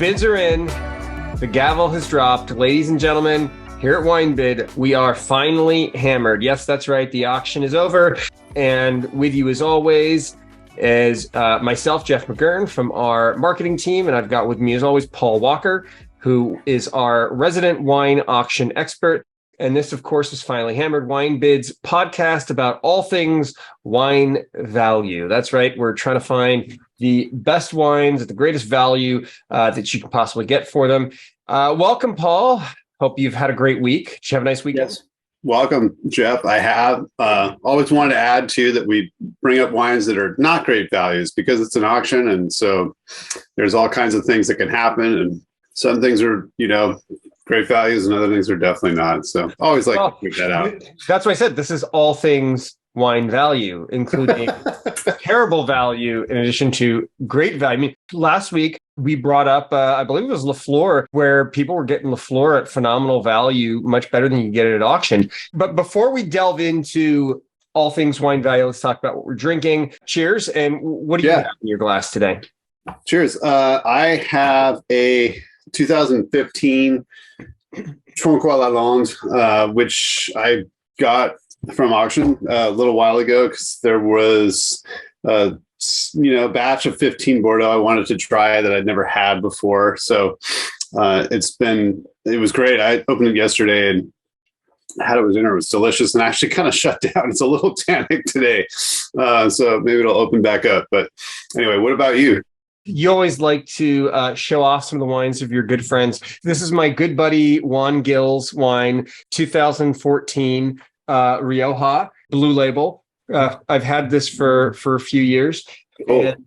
bids are in. The gavel has dropped. Ladies and gentlemen, here at WineBid, we are finally hammered. Yes, that's right. The auction is over. And with you as always is myself, Jeff McGurn from our marketing team. And I've got with me as always, Paul Walker, who is our resident wine auction expert. And this, of course, is Finally Hammered, WineBid's podcast about all things wine value. That's right. We're trying to find the best wines at the greatest value that you can possibly get for them. Welcome, Paul. Hope you've had a great week. Did you have a nice weekend? Yes. Welcome, Jeff. I have always wanted to add, too, that we bring up wines that are not great values because it's an auction. And so there's all kinds of things that can happen. And some things are, great values and other things are definitely not. So always like to point that out. That's why I said this is all things wine value, including terrible value in addition to great value. I mean, last week we brought up, I believe it was Lafleur, where people were getting Lafleur at phenomenal value, much better than you get it at auction. But before we delve into all things wine value, let's talk about what we're drinking. Cheers. And what do you have in your glass today? Cheers. I have a 2015 Tronquois Lalonde, which I got from auction a little while ago because there was a batch of 15 Bordeaux I wanted to try that I'd never had before. So it was great. I opened it yesterday and had it with dinner. It was delicious and actually kind of shut down. It's a little tannic today. So maybe it'll open back up. But anyway, what about you? You always like to show off some of the wines of your good friends. This is my good buddy Juan Gil's wine, 2014 Rioja, Blue Label. I've had this for a few years, and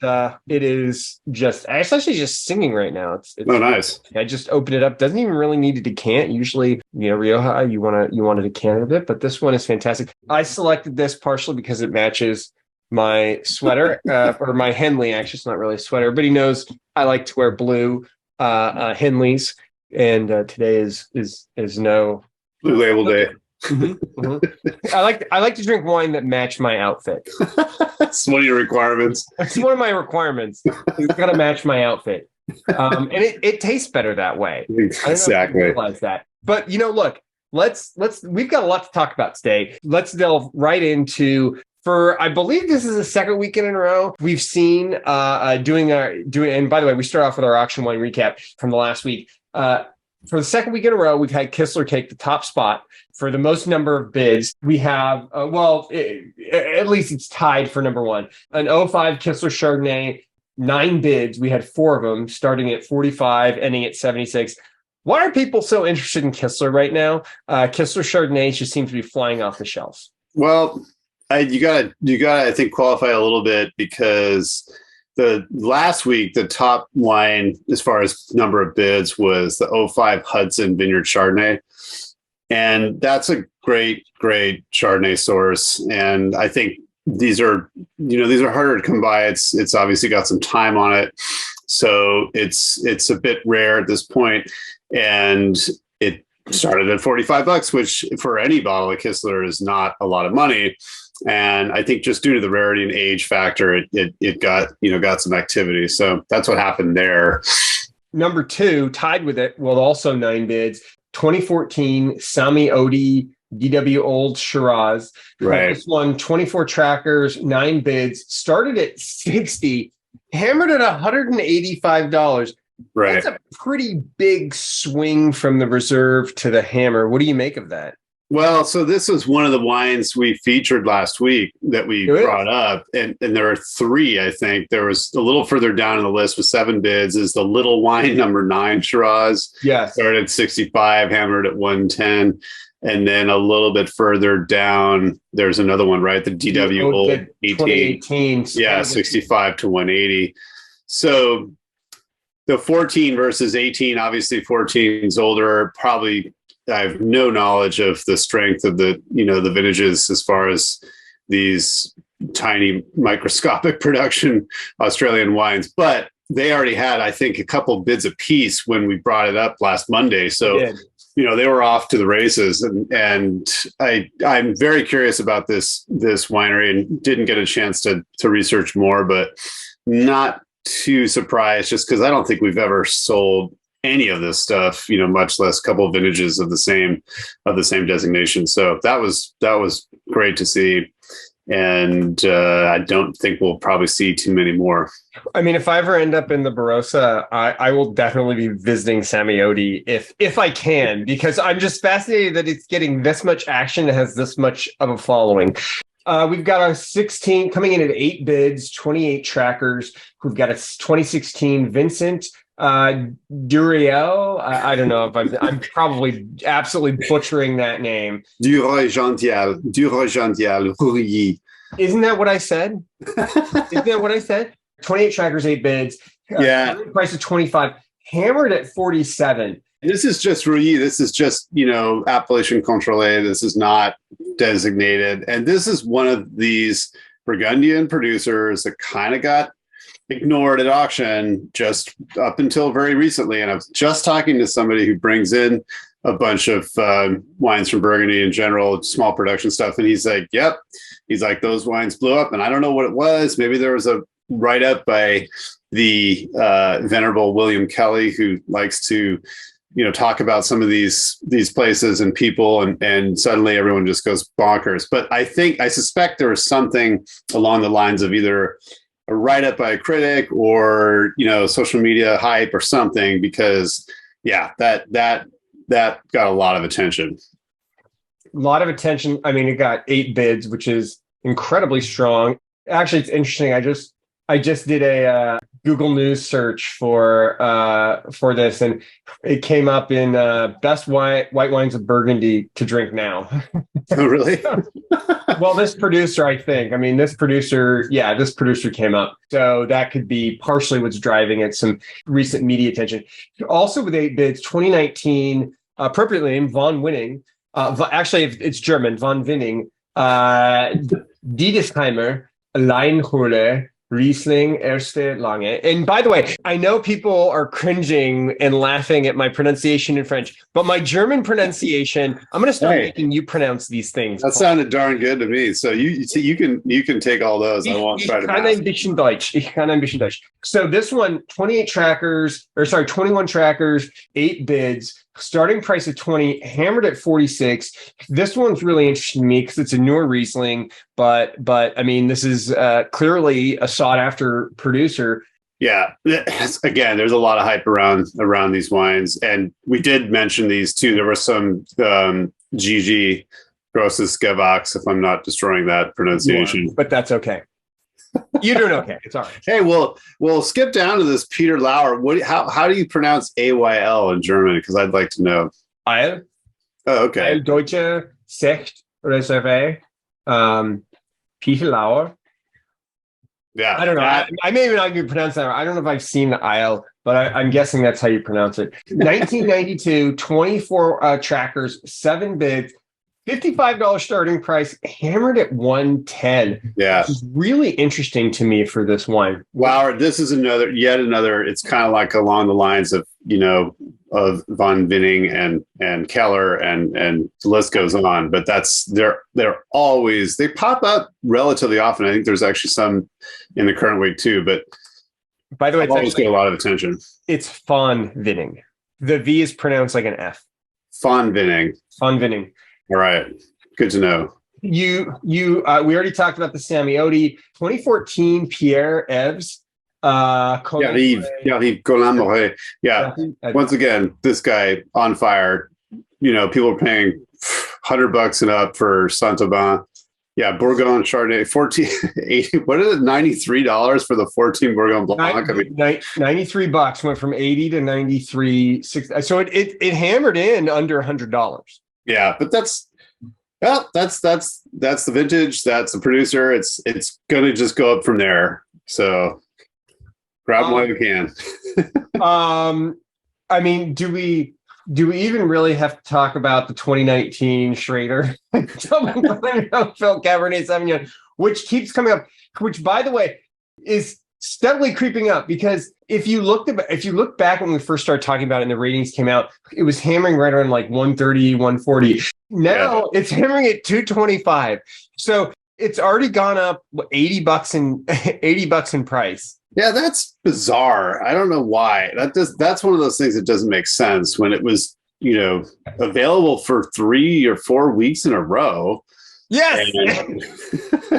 it is just. It's actually just singing right now. It's oh, nice. I just opened it up. Doesn't even really need to decant. Usually, Rioja, you want to decant a bit, but this one is fantastic. I selected this partially because it matches my sweater, or my Henley. Actually, it's not really a sweater. Everybody knows I like to wear blue Henleys, and today is no Blue Label Day. Mm-hmm, mm-hmm. I like to drink wine that match my outfit. It's one of your requirements. It's one of my requirements. It's got to match my outfit, and it tastes better that way. Exactly. I don't know if you realize that, but look, let's. We've got a lot to talk about today. Let's delve right into. I believe this is the second weekend in a row we've seen doing. And by the way, we start off with our auction wine recap from the last week. For the second week in a row, we've had Kistler take the top spot for the most number of bids. We have, at least it's tied for number one. An 05 Kistler Chardonnay, 9 bids. We had 4 of them, starting at 45, ending at 76. Why are people so interested in Kistler right now? Kistler Chardonnay just seems to be flying off the shelves. Well, you gotta, I think, qualify a little bit because the last week, the top wine as far as number of bids was the 05 Hudson Vineyard Chardonnay. And that's a great Chardonnay source. And I think these are harder to come by. It's obviously got some time on it. So it's a bit rare at this point. And it started at $45, which for any bottle of Kistler is not a lot of money. And I think just due to the rarity and age factor, it got some activity. So that's what happened there. Number 2, tied with it, well, also 9 bids, 2014 Sami Odi DW Old Shiraz. Right. This one, 24 trackers, 9 bids, started at 60, hammered at $185. Right. That's a pretty big swing from the reserve to the hammer. What do you make of that? Well, so this was one of the wines we featured last week that we brought up. And there are 3, I think. There was a little further down in the list with 7 bids is the Little Wine number 9 Shiraz. Yes. Started at 65, hammered at 110. And then a little bit further down, there's another one, right? The DW Old 2018. Yeah, 65 to 180. So the 14 versus 18, obviously 14 is older, probably. I have no knowledge of the strength of the vintages as far as these tiny microscopic production Australian wines, but they already had, I think, a couple bids apiece when we brought it up last Monday. So, they were off to the races, and I'm very curious about this winery and didn't get a chance to research more, but not too surprised just because I don't think we've ever sold any of this stuff, much less a couple of vintages of the same designation. So that was great to see. And I don't think we'll probably see too many more. I mean, if I ever end up in the Barossa, I will definitely be visiting Samioti if I can, because I'm just fascinated that it's getting this much action and has this much of a following. We've got our 16 coming in at 8 bids, 28 trackers. We've got a 2016 Vincent Duriel. I don't know if I'm probably absolutely butchering that name. Duriel, Rouilly. Isn't that what I said? Isn't that what I said? 28 trackers, 8 bids. Yeah. Price of 25, hammered at 47. This is just Rouilly. This is just, appellation contrôlée. This is not designated. And this is one of these Burgundian producers that kind of got ignored at auction just up until very recently. And I was just talking to somebody who brings in a bunch of wines from Burgundy in general, small production stuff. And he's like, yep. He's like, those wines blew up. And I don't know what it was. Maybe there was a write-up by the venerable William Kelly, who likes to, talk about some of these places and people, and suddenly everyone just goes bonkers. But I suspect there was something along the lines of either a write-up by a critic or, social media hype or something, because that got a lot of attention. A lot of attention. I mean, it got 8 bids, which is incredibly strong. Actually, it's interesting. I just did a Google News search for this, and it came up in best white wines of Burgundy to drink now. Oh, really? Well, this producer came up. So that could be partially what's driving it, some recent media attention. Also with 8 bids, 2019, appropriately named Von Winning. Actually, it's German, Von Winning. Diedesheimer, Leinhuller, Riesling, Erste Lange. And by the way, I know people are cringing and laughing at my pronunciation in French, but my German pronunciation, I'm going to start making you pronounce these things. That sounded darn good to me. So you can take all those. I won't try to. Ich kann ein bisschen Deutsch. So this one, 21 trackers, 8 bids. Starting price of 20, hammered at 46. This one's really interesting to me because it's a newer Riesling, but I mean, this is clearly a sought after producer. Yeah, again, there's a lot of hype around these wines, and we did mention these too. There was some GG Grosses Gewachs, if I'm not destroying that pronunciation, but that's okay. You're doing okay. It's all right. Hey, we'll skip down to this Peter Lauer. How do you pronounce AYL in German? Because I'd like to know. Eil. Oh, okay. Eil Deutsche Secht Reserve. Peter Lauer. Yeah. I don't know. I may not even pronounce that. I don't know if I've seen the Eil, but I'm guessing that's how you pronounce it. 1992, 24 trackers, 7 bids. $55 starting price, hammered at 110. Yeah. This is really interesting to me for this wine. Wow, this is yet another. It's kind of like along the lines of of Von Winning and Keller and the list goes on. But they're always, they pop up relatively often. I think there's actually some in the current week too. But by the way, it's always get a lot of attention. It's Von Winning. The V is pronounced like an F. Von Winning. Von Winning. All right. Good to know. We already talked about the Samioti 2014 Pierre Eves. Yves Colin-Moret. Yeah. Once again, this guy on fire. People are paying $100 and up for Saint-Aubin. Yeah, Bourgogne Chardonnay, 1480. What is it? $93 for the 14 Bourgogne Blanc. $93 went from 80 to 93. So it hammered in under $100. Yeah, but that's the vintage. That's the producer. It's gonna just go up from there. So grab them while you can. I mean, do we even really have to talk about the 2019 Schrader Phil Cabernet Sauvignon, which keeps coming up, which by the way is steadily creeping up, because if you look back when we first started talking about it and the ratings came out, it was hammering right around like 130, 140. Now it's hammering at 225. So it's already gone up $80 in price. Yeah, that's bizarre. I don't know why. That's one of those things that doesn't make sense when it was, available for 3 or 4 weeks in a row. Yes. And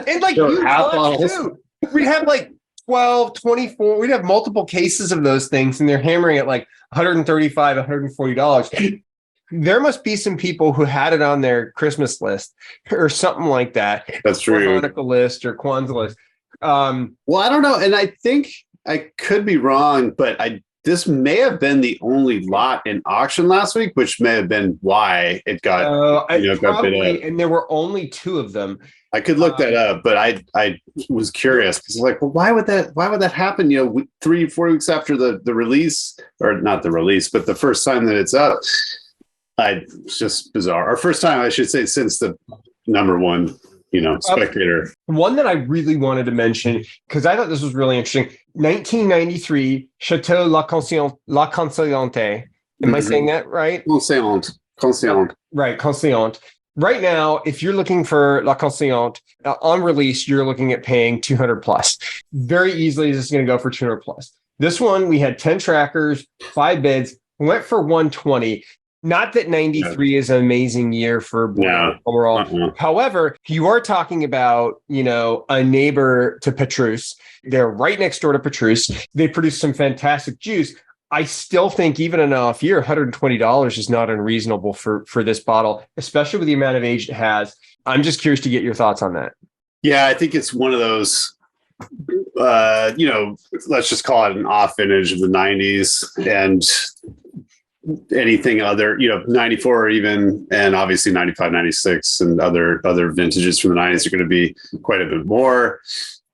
And like so huge half lots bottles. too. We'd have like 12, 24. We'd have multiple cases of those things, and they're hammering at like $135, $140. There must be some people who had it on their Christmas list or something like that. That's true. Or Hanukkah list or Kwanzaa list. Well, I don't know. And I think I could be wrong, but this may have been the only lot in auction last week, which may have been why it got, got bid up. And there were only 2 of them. I could look that up, but I was curious because like, well, why would that happen? 3-4 weeks after the release, or not the release, but the first time that it's up. It's just bizarre. Or first time, I should say, since the number one, spectator. One that I really wanted to mention, because I thought this was really interesting. 1993, Chateau La Consciente. Am I saying that right? Consciente. Right, Consciente. Right now, if you're looking for La Consciente on release, you're looking at paying 200 plus. Very easily, this is going to go for 200 plus. This one, we had 10 trackers, 5 bids, went for 120. Not that 93 is an amazing year for overall. However, you are talking about, a neighbor to Petrus. They're right next door to Petrus. They produce some fantastic juice. I still think even in an off year, $120 is not unreasonable for this bottle, especially with the amount of age it has. I'm just curious to get your thoughts on that. Yeah, I think it's one of those, let's just call it an off vintage of the 90s. And anything other, 94 even, and obviously 95, 96 and other vintages from the 90s are going to be quite a bit more.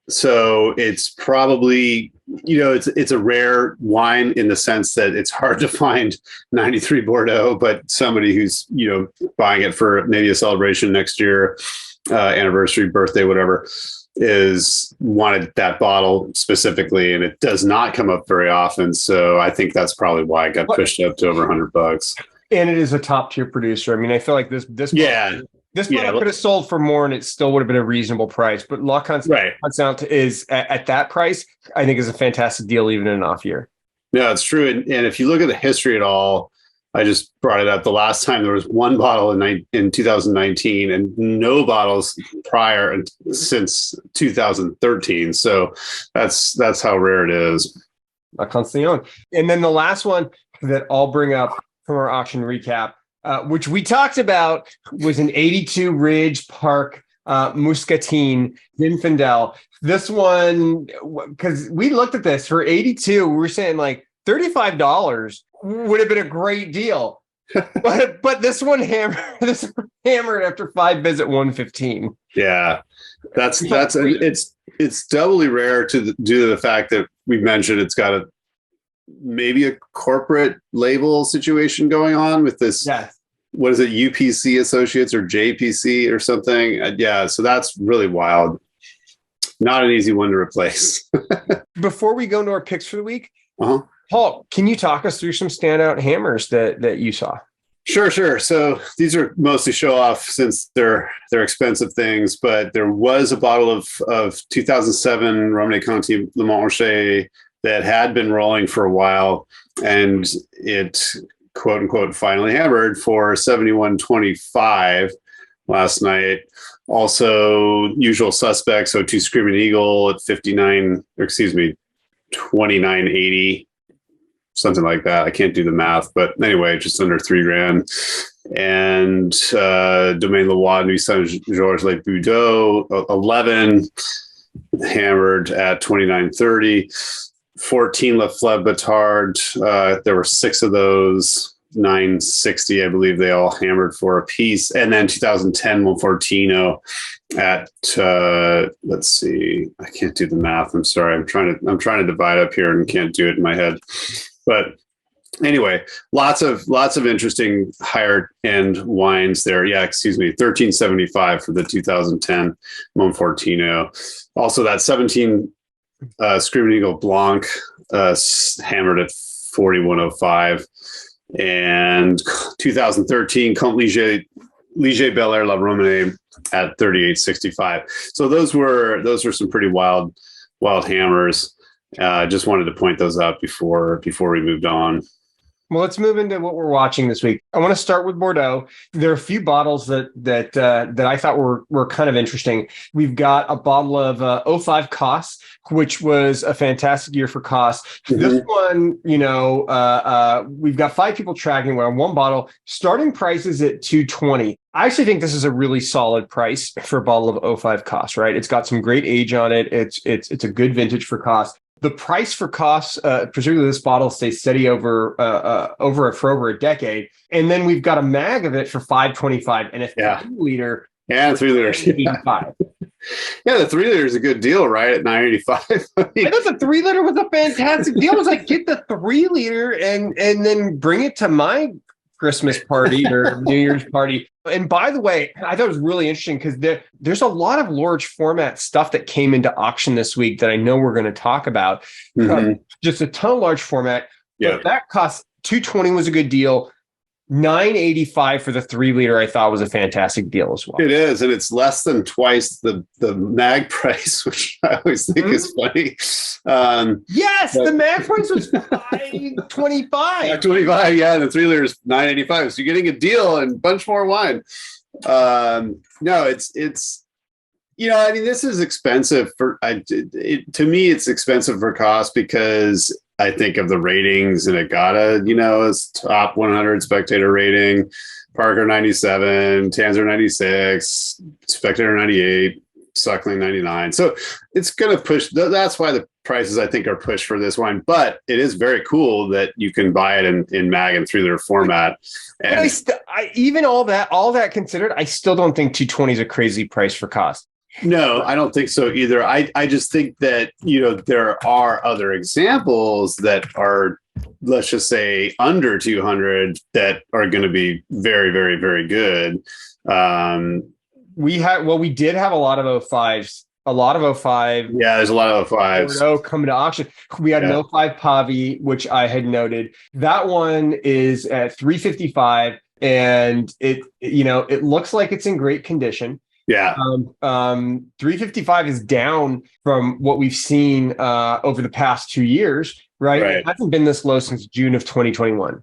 So it's probably, it's a rare wine in the sense that it's hard to find 93 Bordeaux, but somebody who's, buying it for maybe a celebration next year, anniversary, birthday, whatever, is wanted that bottle specifically, and it does not come up very often. So I think that's probably why it got pushed up to over $100. And it is a top tier producer. I mean, I feel like this bottle could have sold for more, and it still would have been a reasonable price. But La Consciente is at that price, I think, is a fantastic deal even in an off year. No, it's true. And if you look at the history at all, I just brought it up. The last time there was one bottle in 2019 and no bottles prior and since 2013. So that's how rare it is. La Consciente. And then the last one that I'll bring up from our auction recap, which we talked about, was an 82 Ridge Park Muscatine Zinfandel. This one, because we looked at this for 82, we were saying like $35 would have been a great deal, but this one hammered after 5 bids at 115. Yeah, it's doubly rare due to the fact that we mentioned it's got maybe a corporate label situation going on with this. Yes. What is it, UPC Associates or JPC or something? Yeah, so that's really wild. Not an easy one to replace. Before we go into our picks for the week, Paul, can you talk us through some standout hammers that you saw? Sure. So these are mostly show off since they're expensive things, but there was a bottle of 2007 Romane Conti Le Montrachet that had been rolling for a while, and it quote unquote finally hammered for 71.25 last night. Also, Usual Suspects, O2 Screaming Eagle at 29.80. Something like that. I can't do the math, but anyway, just under $3,000. And Domaine Leroy Nuit Saint-Georges Les Boudreaux, 11, hammered at 29.30. 14 La Fleur Batard. There were 6 of those, 960, I believe they all hammered for a piece. And then 2010 Monfortino at let's see, I can't do the math. I'm sorry. I'm trying to divide up here and can't do it in my head. But anyway, lots of interesting higher end wines there. Yeah, excuse me, 1375 for the 2010 Monfortino. Also, that 17 Screaming Eagle Blanc hammered at 4105, and 2013 Comte Ligier Bel Air La Romane at 3865. So those were some pretty wild hammers. I just wanted to point those out before we moved on. Well, let's move into what we're watching this week. I want to start with Bordeaux. There are a few bottles that I thought were kind of interesting. We've got a bottle of 05 Koss, which was a fantastic year for Koss. Mm-hmm. This one, we've got 5 people tracking on one bottle. Starting price is at $220. I actually think this is a really solid price for a bottle of 05 Koss, right? It's got some great age on it. It's a good vintage for Koss. The price for Koss, particularly this bottle, stays steady over a decade. And then we've got a mag of it for $525 and a 3-liter. Yeah, 3 liters. Yeah, the 3 liter is a good deal, right? At $9.85. I thought the 3 liter was a fantastic deal. I was like, get the 3 liter and then bring it to my Christmas party or New Year's party. And by the way, I thought it was really interesting because there's a lot of large format stuff that came into auction this week that I know we're going to talk about. Mm-hmm. Just a ton of large format. Yeah. But that cost $220 was a good deal. $9.85 for the 3 liter, I thought was a fantastic deal as well. It is, and it's less than twice the mag price, which I always think is funny. Yes, the mag price was $525. $525, yeah, and the 3 liter is $9.85. So you're getting a deal and a bunch more wine. No, it's this is expensive to me. It's expensive for Koss because I think of the ratings, and it got it's top 100 spectator rating, Parker 97, Tanzer 96, Spectator 98, Suckling 99. So it's going to push. That's why the prices, I think, are pushed for this wine. But it is very cool that you can buy it in mag and 3 liter format. And even all that considered, I still don't think $220 is a crazy price for Koss. No, I don't think so either. I just think that, there are other examples that are, let's just say, under 200 that are going to be very, very, very good. We did have a lot of 05s. A lot of 05. Yeah, there's a lot of 05s. Coming to auction. We had an 05 Pavi, which I had noted. That one is at $355, and it looks like it's in great condition. Yeah. 355 is down from what we've seen over the past 2 years, right? It hasn't been this low since June of 2021.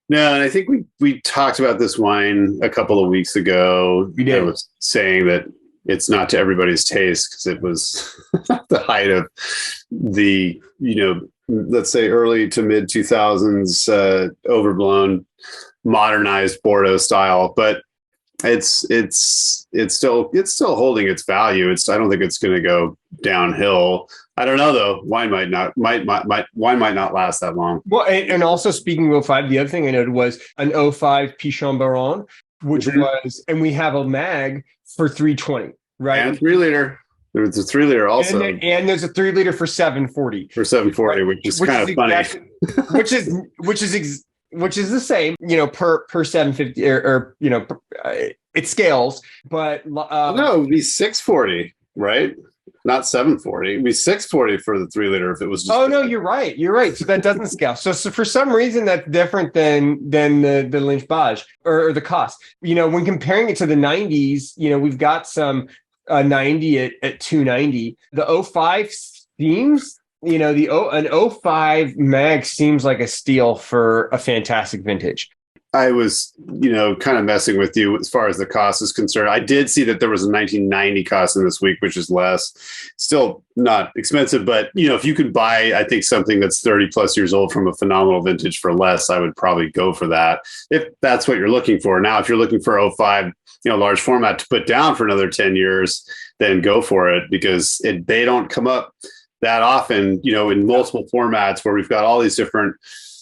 No, and I think we talked about this wine a couple of weeks ago. We did. I was saying that it's not to everybody's taste because it was the height of the, let's say early to mid 2000s overblown, modernized Bordeaux style, but it's still holding its value. I don't think it's going to go downhill. I don't know though. Wine might not last that long. Well, and also speaking of 05, the other thing I noted was an 05 Pichon Baron, which was, and we have a mag for $320, right? And 3 liter. There's a 3 liter also, and there's a 3 liter for $740. Right? which is kind of funny. Which is the same, per 750 or it scales, but no, it would be 640, right? Not 740. It'd be 640 for the 3 liter if it was just. Oh no, you're right. So that doesn't scale. So for some reason that's different than the Lynch Bage or the Koss. When comparing it to the 90s, we've got some 90 at $290. The 05 seems. An 05 mag seems like a steal for a fantastic vintage. I was, kind of messing with you as far as the Koss is concerned. I did see that there was a 1990 Koss in this week, which is less. Still not expensive, but, if you could buy, I think, something that's 30 plus years old from a phenomenal vintage for less, I would probably go for that if that's what you're looking for. Now, if you're looking for 05, large format to put down for another 10 years, then go for it because they don't come up that often, in multiple formats where we've got all these different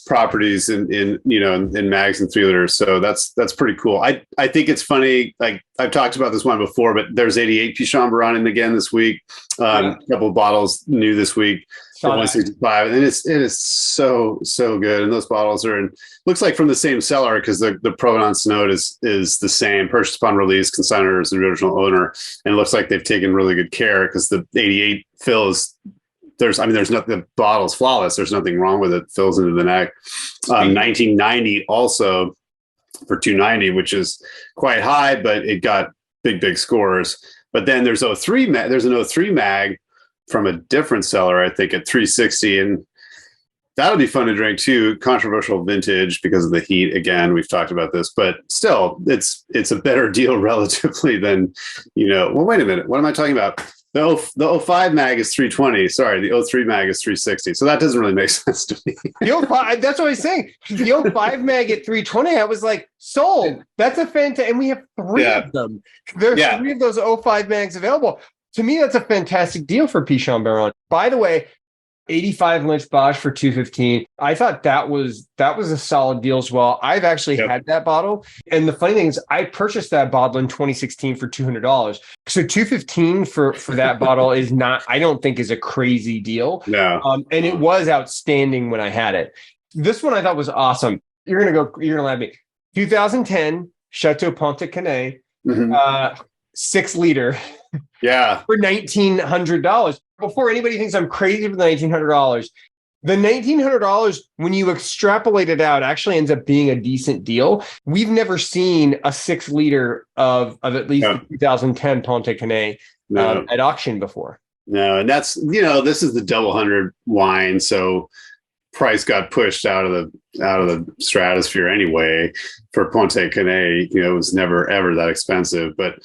properties in mags and 3 liters. So that's pretty cool. I think it's funny. Like I've talked about this one before, but there's 88 Pichon Baron in again this week. A couple of bottles new this week. 165, and it is so good. And those bottles are looks like from the same seller because the provenance note is the same. Purchased upon release, consignor is the original owner, and it looks like they've taken really good care because the 88 fill is. There's nothing. The bottle's flawless. There's nothing wrong with it. Fills into the neck. 1990 also for 290, which is quite high, but it got big scores. But then there's 03. There's an 03 mag from a different seller, I think at 360, and that'll be fun to drink too. Controversial vintage because of the heat. Again, we've talked about this, but still, it's a better deal relatively than, well, wait a minute. What am I talking about? The 05 mag is 320. Sorry, the 03 mag is 360. So that doesn't really make sense to me. The 05, that's what I was saying. The 05 mag at 320, I was like, sold. That's a fantastic, and we have three of them. There's three of those 05 mags available. To me, that's a fantastic deal for Pichon Baron. By the way, 85 Lynch Bosch for 215. I thought that was a solid deal as well. I've actually had that bottle. And the funny thing is I purchased that bottle in 2016 for $200. So 215 for that bottle is not, I don't think is a crazy deal. No. And it was outstanding when I had it. This one I thought was awesome. You're going to laugh at me. 2010 Chateau Ponte Canet, 6 liter. Yeah. For $1,900. Before anybody thinks I'm crazy for the $1,900, the $1,900, when you extrapolate it out, actually ends up being a decent deal. We've never seen a 6 liter of at least the 2010 Ponte Canet at auction before. No, and that's, this is the double 100 wine, so price got pushed out of the stratosphere anyway for Ponte Canet. It was never ever that expensive, but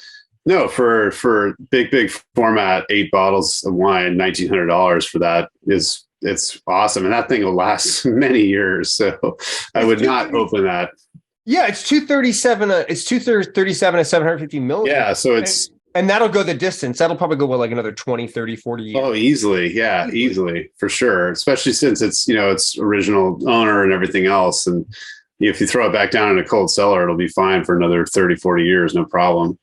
no, for big format, 8 bottles of wine, $1,900 for that it's awesome, and that thing will last many years. So I would not open that. Yeah, it's 237. It's 237 at 750 milliliters. Yeah, so it's and that'll go the distance. That'll probably go like another 20, 30, 40 years. Oh, easily. Yeah, easily for sure. Especially since it's its original owner and everything else, and if you throw it back down in a cold cellar, it'll be fine for another 30, 40 years, no problem.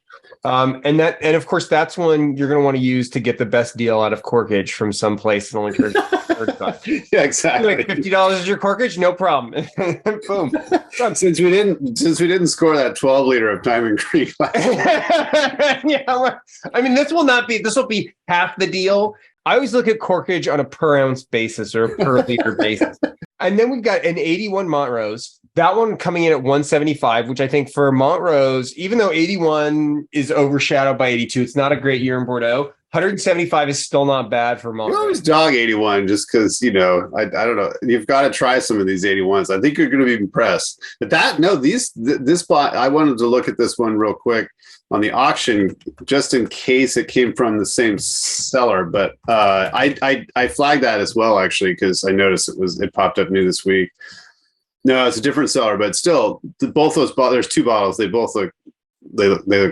And of course, that's one you're going to want to use to get the best deal out of corkage from some place that only cares. Yeah, exactly. Like $50 is your corkage, no problem. Boom. Since we didn't score that 12 liter of Diamond Creek. Yeah, I mean, this will be half the deal. I always look at corkage on a per ounce basis or a per liter basis. And then we've got an 81 Montrose. That one coming in at 175, which I think for Montrose, even though 81 is overshadowed by 82, it's not a great year in Bordeaux. 175 is still not bad for Montrose. You always dog 81 just because, I don't know. You've got to try some of these 81s. I think you're going to be impressed. But this spot, I wanted to look at this one real quick on the auction, just in case it came from the same seller. But I flagged that as well, actually, because I noticed it popped up new this week. No, it's a different seller, but still, both those bottles. There's 2 bottles. They both look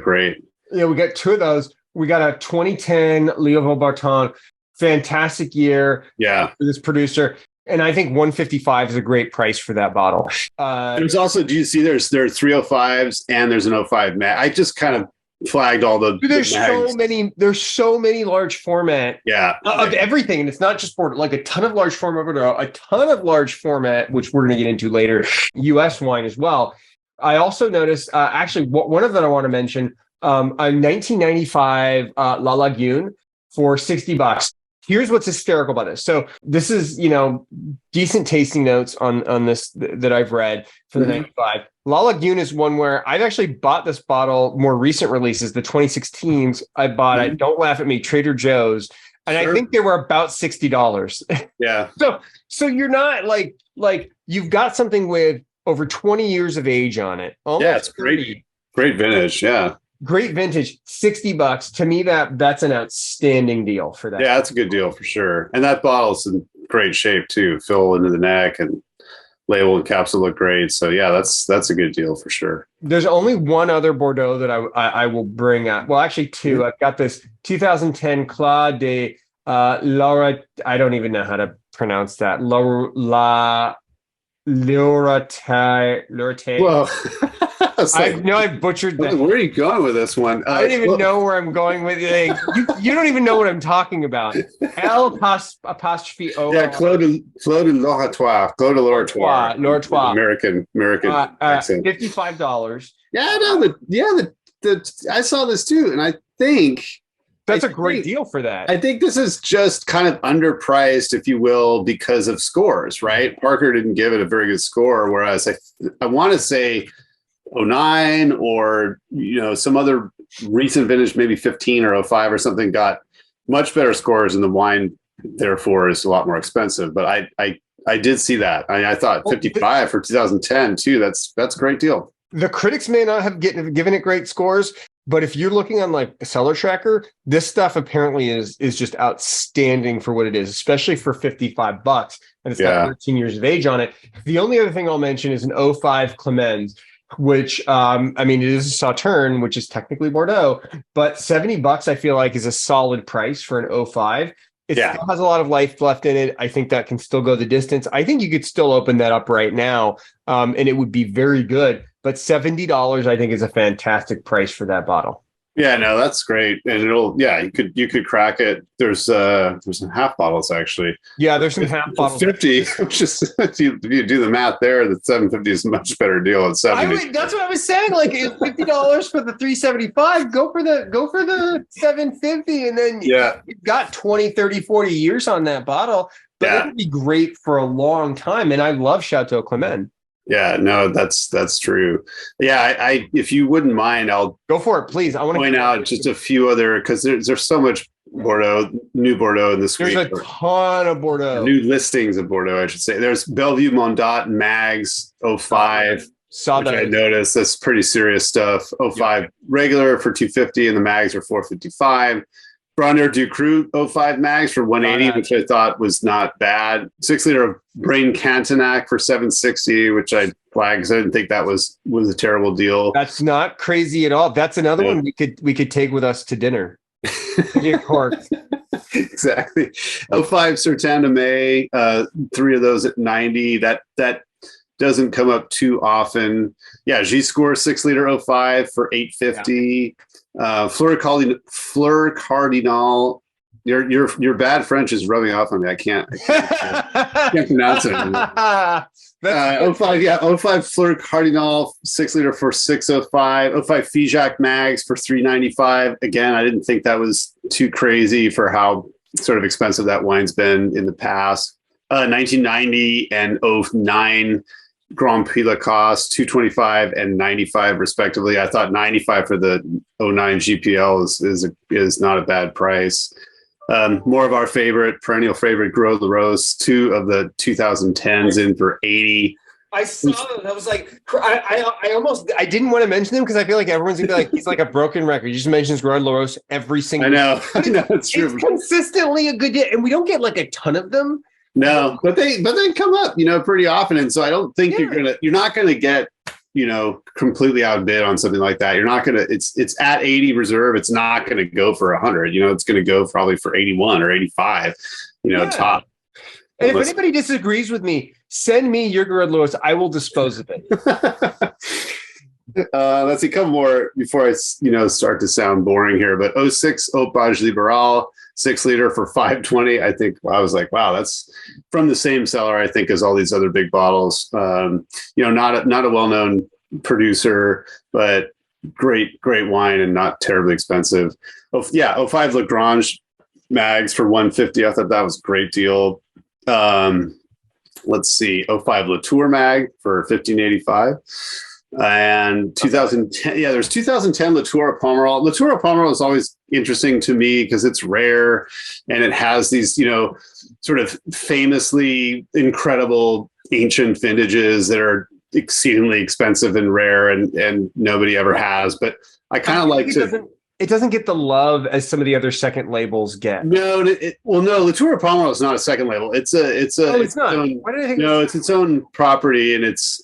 great. Yeah, we got 2 of those. We got a 2010 Leo Vaubarton, fantastic year. Yeah, for this producer, and I think 155 is a great price for that bottle. There's also, do you see? There are 305s and there's an 05 mag. I just kind of flagged all the. There's so many. There's so many large format. Yeah, of everything, and it's not just for like a ton of large format, but a ton of large format, which we're going to get into later. U.S. wine as well. I also noticed actually one of them I want to mention. A 1995 La Lagune for $60. Here's what's hysterical about this. So this is, decent tasting notes on this that I've read for the 95. La Lagune is one where I've actually bought this bottle, more recent releases, the 2016s. I bought it. Don't laugh at me, Trader Joe's. And I think they were about $60. Yeah. So you're not like you've got something with over 20 years of age on it. Yeah, it's 30. Great vintage. Yeah. Great vintage, $60. To me, that's an outstanding deal for that. Yeah, that's a good deal for sure. And that bottle's in great shape too. Fill into the neck and label and capsule look great. So yeah, that's a good deal for sure. There's only one other Bordeaux that I will bring up. Well, actually 2. I've got this 2010 Clos de Laura. I don't even know how to pronounce that. Laura Lorate. Well, I know I butchered that. Where are you going with this one? I don't even know where I'm going with it. You don't even know what I'm talking about. apostrophe O. Yeah, Claude de L'Oratoire. Claude de L'Oratoire. American accent. $55. Yeah, no, I saw this too, and I think that's a great deal for that. I think this is just kind of underpriced, if you will, because of scores, right? Parker didn't give it a very good score, whereas I want to say 09 or some other recent vintage, maybe 15 or 05 or something, got much better scores, and the wine therefore is a lot more expensive. But I did see that. I thought 55 for 2010 too. That's a great deal. The critics may not have given it great scores, but if you're looking on like a seller tracker, this stuff apparently is just outstanding for what it is, especially for $55. And it's got 13 years of age on it. The only other thing I'll mention is an '05 Clemens, which I mean, it is a Sauterne, which is technically Bordeaux, but $70 I feel like is a solid price for an '05. It still has a lot of life left in it. I think that can still go the distance. I think you could still open that up right now, and it would be very good. But $70, I think, is a fantastic price for that bottle. Yeah, no, that's great, and you could crack it. There's some half bottles actually. Yeah, there's some half bottles. 50, which is if you do the math there, the 750 is a much better deal than 70. That's what I was saying. Like $50 for the 375, go for the 750, and then you've got 20, 30, 40 years on that bottle. But it would be great for a long time. And I love Chateau Clement. Yeah, no, that's true. Yeah, I if you wouldn't mind, I'll go for it, please. I want to point out just a few other, because there's so much new Bordeaux in this week. There's a ton of Bordeaux. New listings of Bordeaux, I should say. There's Bellevue Mondat Mags 05, which I noticed. That's pretty serious stuff. 05 regular for 250, and the Mags are 455. Brunner Ducru 05 Mags for 180, which I thought was not bad. 6 liter of Brain Cantenac for 760, which I flagged because I didn't think that was a terrible deal. That's not crazy at all. That's another one we could take with us to dinner. Exactly. 05 Sertan de May, 3 of those at 90. That doesn't come up too often. Yeah, G-Score 6 liter 05 for 850. Fleur Cardinal. Your bad French is rubbing off on me. I can't pronounce it. 05 Fleur Cardinal 6 liter for 605. 05 Figeac Mags for 395. Again, I didn't think that was too crazy for how sort of expensive that wine's been in the past. 1990 and 09 Grand Prix Lacoste, 225 and 95 respectively. I thought 95 for the 09 GPL is not a bad price. More of our perennial favorite, Gros Le Rose, 2 of the 2010s in for 80. I saw them. I was like, I didn't want to mention them because I feel like everyone's gonna be like, he's like a broken record. He just mentions Gros Le Rose every single. I know, it's true. It's consistently a good deal, and we don't get like a ton of them. No, but they come up, pretty often, and so I don't think you're not gonna get, completely outbid on something like that. You're not gonna. It's at 80 reserve. It's not gonna go for 100. It's gonna go probably for 81 or 85. Top. And if anybody disagrees with me, send me your Gros Le Rose. I will dispose of it. Let's see, a couple more before I start to sound boring here. But 06 Opage Liberal 6 liter for 520. I think I was like, wow, that's from the same seller, I think, as all these other big bottles. Not a well-known producer, but great wine and not terribly expensive. 05 Lagrange Mags for 150. I thought that was a great deal. Let's see, 05 Latour Mag for 1585. And 2010, there's 2010 Latour Pomerol. Latour Pomerol is always interesting to me because it's rare and it has these, sort of famously incredible ancient vintages that are exceedingly expensive and rare and nobody ever has. But I kind of like to. It doesn't get the love as some of the other second labels get. No, Latour Pomerol is not a second label. It's not. Why did I think? No, it's its own property and it's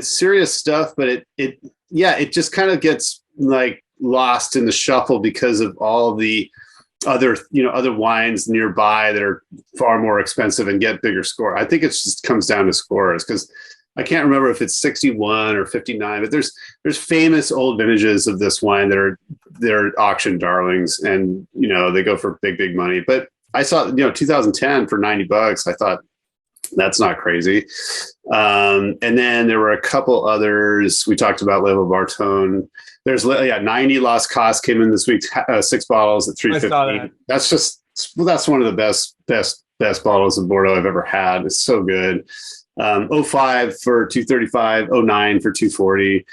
serious stuff, but it just kind of gets like lost in the shuffle because of all the other wines nearby that are far more expensive and get bigger score. I think it just comes down to scores because I can't remember if it's 61 or 59, but there's famous old vintages of this wine that they're auction darlings and they go for big money. But I saw 2010 for $90. I thought that's not crazy. And then there were a couple others. We talked about Level Bartone. There's 90 Las Cas came in this week, 6 bottles at $350. That's one of the best bottles of Bordeaux I've ever had. It's so good. 05 for $235, 09 for $240.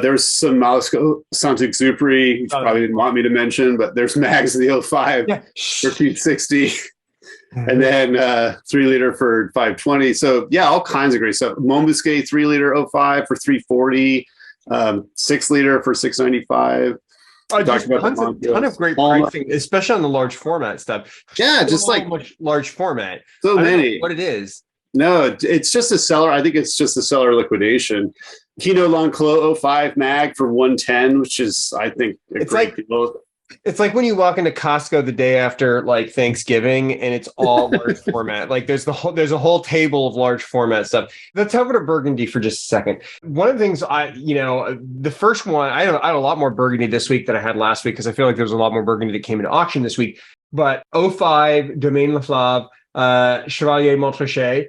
There's some Moscow Saint-Exupéry, which probably didn't want me to mention, but there's Mags of the 05 for 260. And then 3 liter for 520. So yeah, all kinds of great stuff. Montbusquet 3 liter 05 for 340, 6 liter for 695. Just ton of great pricing, especially on the large format stuff. Yeah, just like much large format. So many. What it is. No, it's just a seller. I think it's just a seller liquidation. Pinot L'Enclos 05 mag for 110, which is, I think, it's like when you walk into Costco the day after like Thanksgiving and it's all large format. Like there's a whole table of large format stuff. Let's over to Burgundy for just a second. One of the things the first one, I had a lot more Burgundy this week than I had last week because I feel like there was a lot more Burgundy that came into auction this week. But 05 Domaine Laflave, Chevalier Montrachet.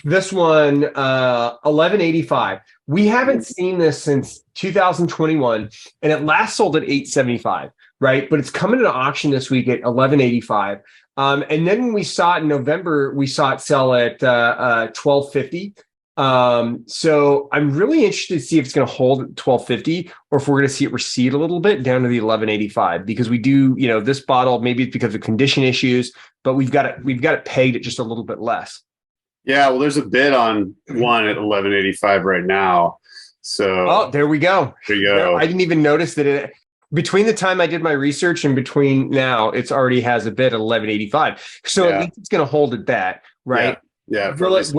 This one, 1185. We haven't seen this since 2021, and it last sold at 875, right? But it's coming to auction this week at 1185. And then when we saw it in November, we saw it sell at 1250. So I'm really interested to see if it's going to hold at 1250 or if we're going to see it recede a little bit down to the 1185, because we do, this bottle, maybe it's because of condition issues, but we've got it pegged at just a little bit less. Yeah, well, there's a bid on one at 1185 right now. So there we go. There you go. I didn't even notice that between the time I did my research and between now, it's already has a bid at 1185. So at least it's going to hold at that, right? Yeah. Will it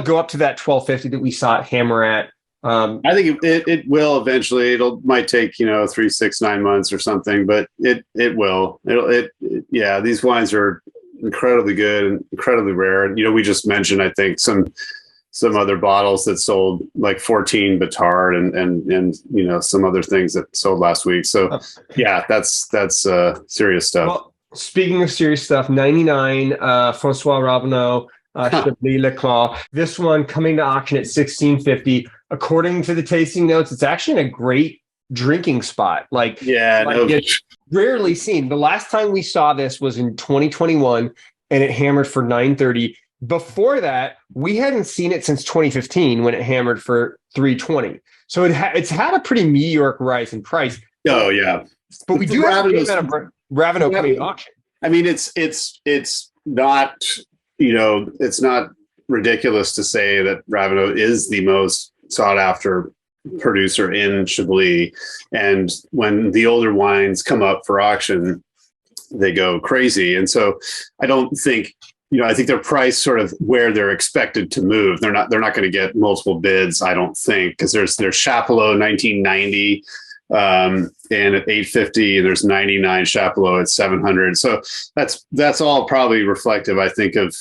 go up to that 1250 that we saw it hammer at? I think it will eventually. Might take 3, 6, 9 months or something, but it will. Yeah, these wines are incredibly good and incredibly rare. And we just mentioned, I think, some other bottles that sold like 14 Batard and some other things that sold last week. So yeah, that's serious stuff. Well, speaking of serious stuff, 99 François Ravenot Chablis Leclerc. This one coming to auction at 1650. According to the tasting notes, it's actually in a great drinking spot. It's rarely seen. The last time we saw this was in 2021, and it hammered for 930. Before that, we hadn't seen it since 2015 when it hammered for 320. So it's had a pretty meteoric rise in price. Oh yeah, but we do have a Ravenot coming to auction. I mean, it's not it's not ridiculous to say that Ravenot is the most sought after producer in Chablis, and when the older wines come up for auction, they go crazy. And so I don't think I think they're priced sort of where they're expected to move. They're not going to get multiple bids, I don't think, because there's Chapelot 1990 and at 850, and there's 99 Chapelot at 700. So that's all probably reflective, I think, of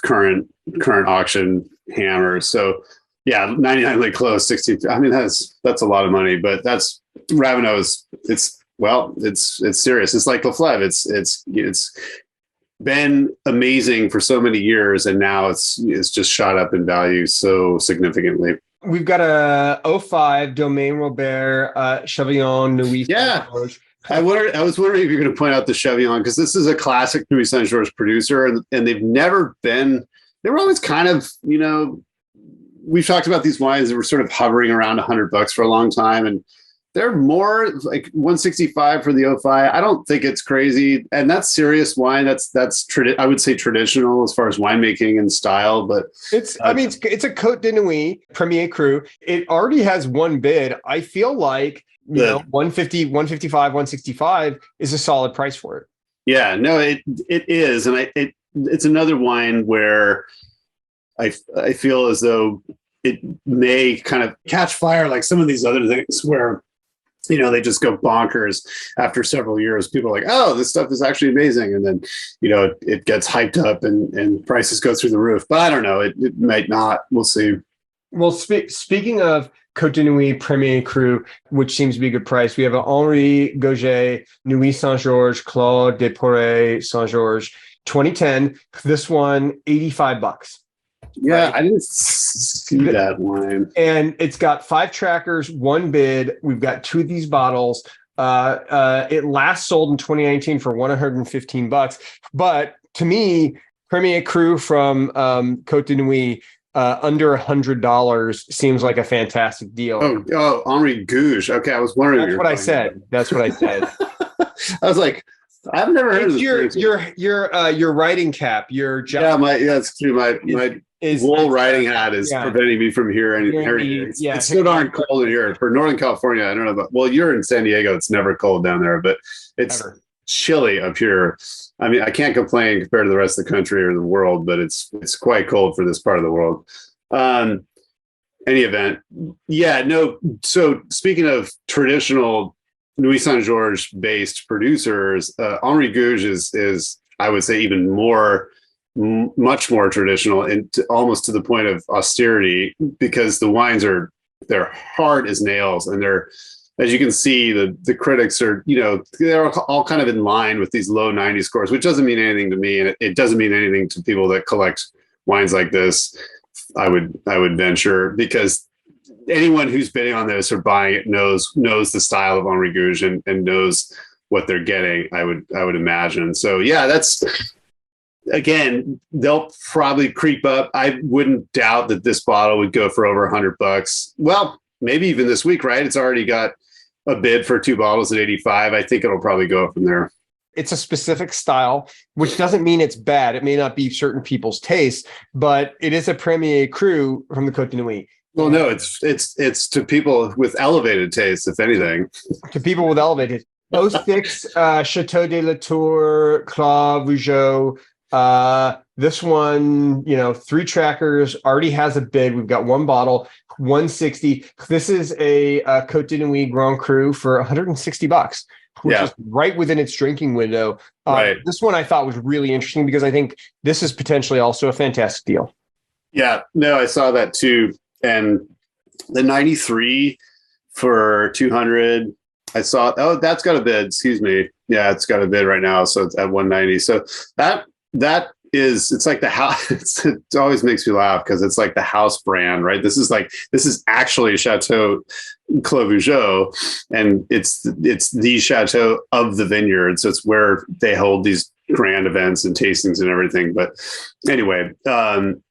current auction hammers. So yeah, 99 really close, 60. I mean, that's a lot of money, but that's Ravenot's. It's serious. It's like Laflèvre. It's been amazing for so many years, and now it's just shot up in value so significantly. We've got a 05 Domaine Robert Chevillon Nuit. Yeah. I was wondering if you're going to point out the Chevillon, because this is a classic Nuit Saint-Georges producer, and they were always kind of, we've talked about these wines that were sort of hovering around $100 for a long time, and they're more like 165 for the 05. I don't think it's crazy, and that's serious wine. That's I would say traditional as far as winemaking and style, but it's a Côte de Nuit Premier Cru. It already has one bid. I feel like 150, 155, 165 is a solid price for it. Yeah, no, it is, and it's another wine where I feel as though it may kind of catch fire like some of these other things where they just go bonkers after several years. People are like, oh, this stuff is actually amazing. And then, it gets hyped up and prices go through the roof. But I don't know. It might not. We'll see. Well, speaking of Côte de Nuit Premier Cru, which seems to be a good price, we have an Henri Gauget Nuit Saint-Georges Claude de Poré Saint-Georges 2010. This one, $85. Yeah, right? I didn't see that wine. And it's got 5 trackers, 1 bid. We've got 2 of these bottles. It last sold in 2019 for $115. But to me, Premier Cru from Côte de Nuit, under $100 seems like a fantastic deal. Oh, Henri Gouge. Okay, I was wondering. That's what I said. That's what I said. I was like, I've never heard of this. Your riding cap, your job. That's true. My wool riding hat is preventing me from hearing. It's so darn cold in here. For Northern California, I don't know about. Well, you're in San Diego. It's never cold down there, but it's chilly up here. I mean, I can't complain compared to the rest of the country or the world, but it's quite cold for this part of the world. Any event, no. So speaking of traditional Nuit Saint-Georges based producers, Henri Gouge is I would say even much more traditional and almost to the point of austerity, because the wines they're hard as nails, and they're, as you can see, the critics are, they're all kind of in line with these low 90 scores, which doesn't mean anything to me, and it doesn't mean anything to people that collect wines like this. I would venture, because anyone who's bidding on this or buying it knows the style of Henri Gouge and knows what they're getting. I would imagine. So that's, again, they'll probably creep up. I wouldn't doubt that this bottle would go for over $100. Well, maybe even this week, right? It's already got a bid for 2 bottles at 85. I think it'll probably go up from there. It's a specific style, which doesn't mean it's bad. It may not be certain people's taste, but it is a Premier Cru from the Côte de Nuit. Well, no, it's to people with elevated tastes, if anything. To people with elevated. 06 Chateau de la Tour, Clos Vougeot. This one, 3 trackers, already has a bid. We've got 1 bottle, 160. This is a Côte de Nuit Grand Cru for $160, which is right within its drinking window. Right. This one I thought was really interesting because I think this is potentially also a fantastic deal. Yeah, no, I saw that too. And the 93 for 200, I saw, that's got a bid. Excuse me. Yeah, it's got a bid right now. So it's at 190. So that is, it's like the house. It always makes me laugh because it's like the house brand, right? This is actually Chateau Clos Vougeot, and it's the chateau of the vineyard. So it's where they hold these grand events and tastings and everything. But anyway,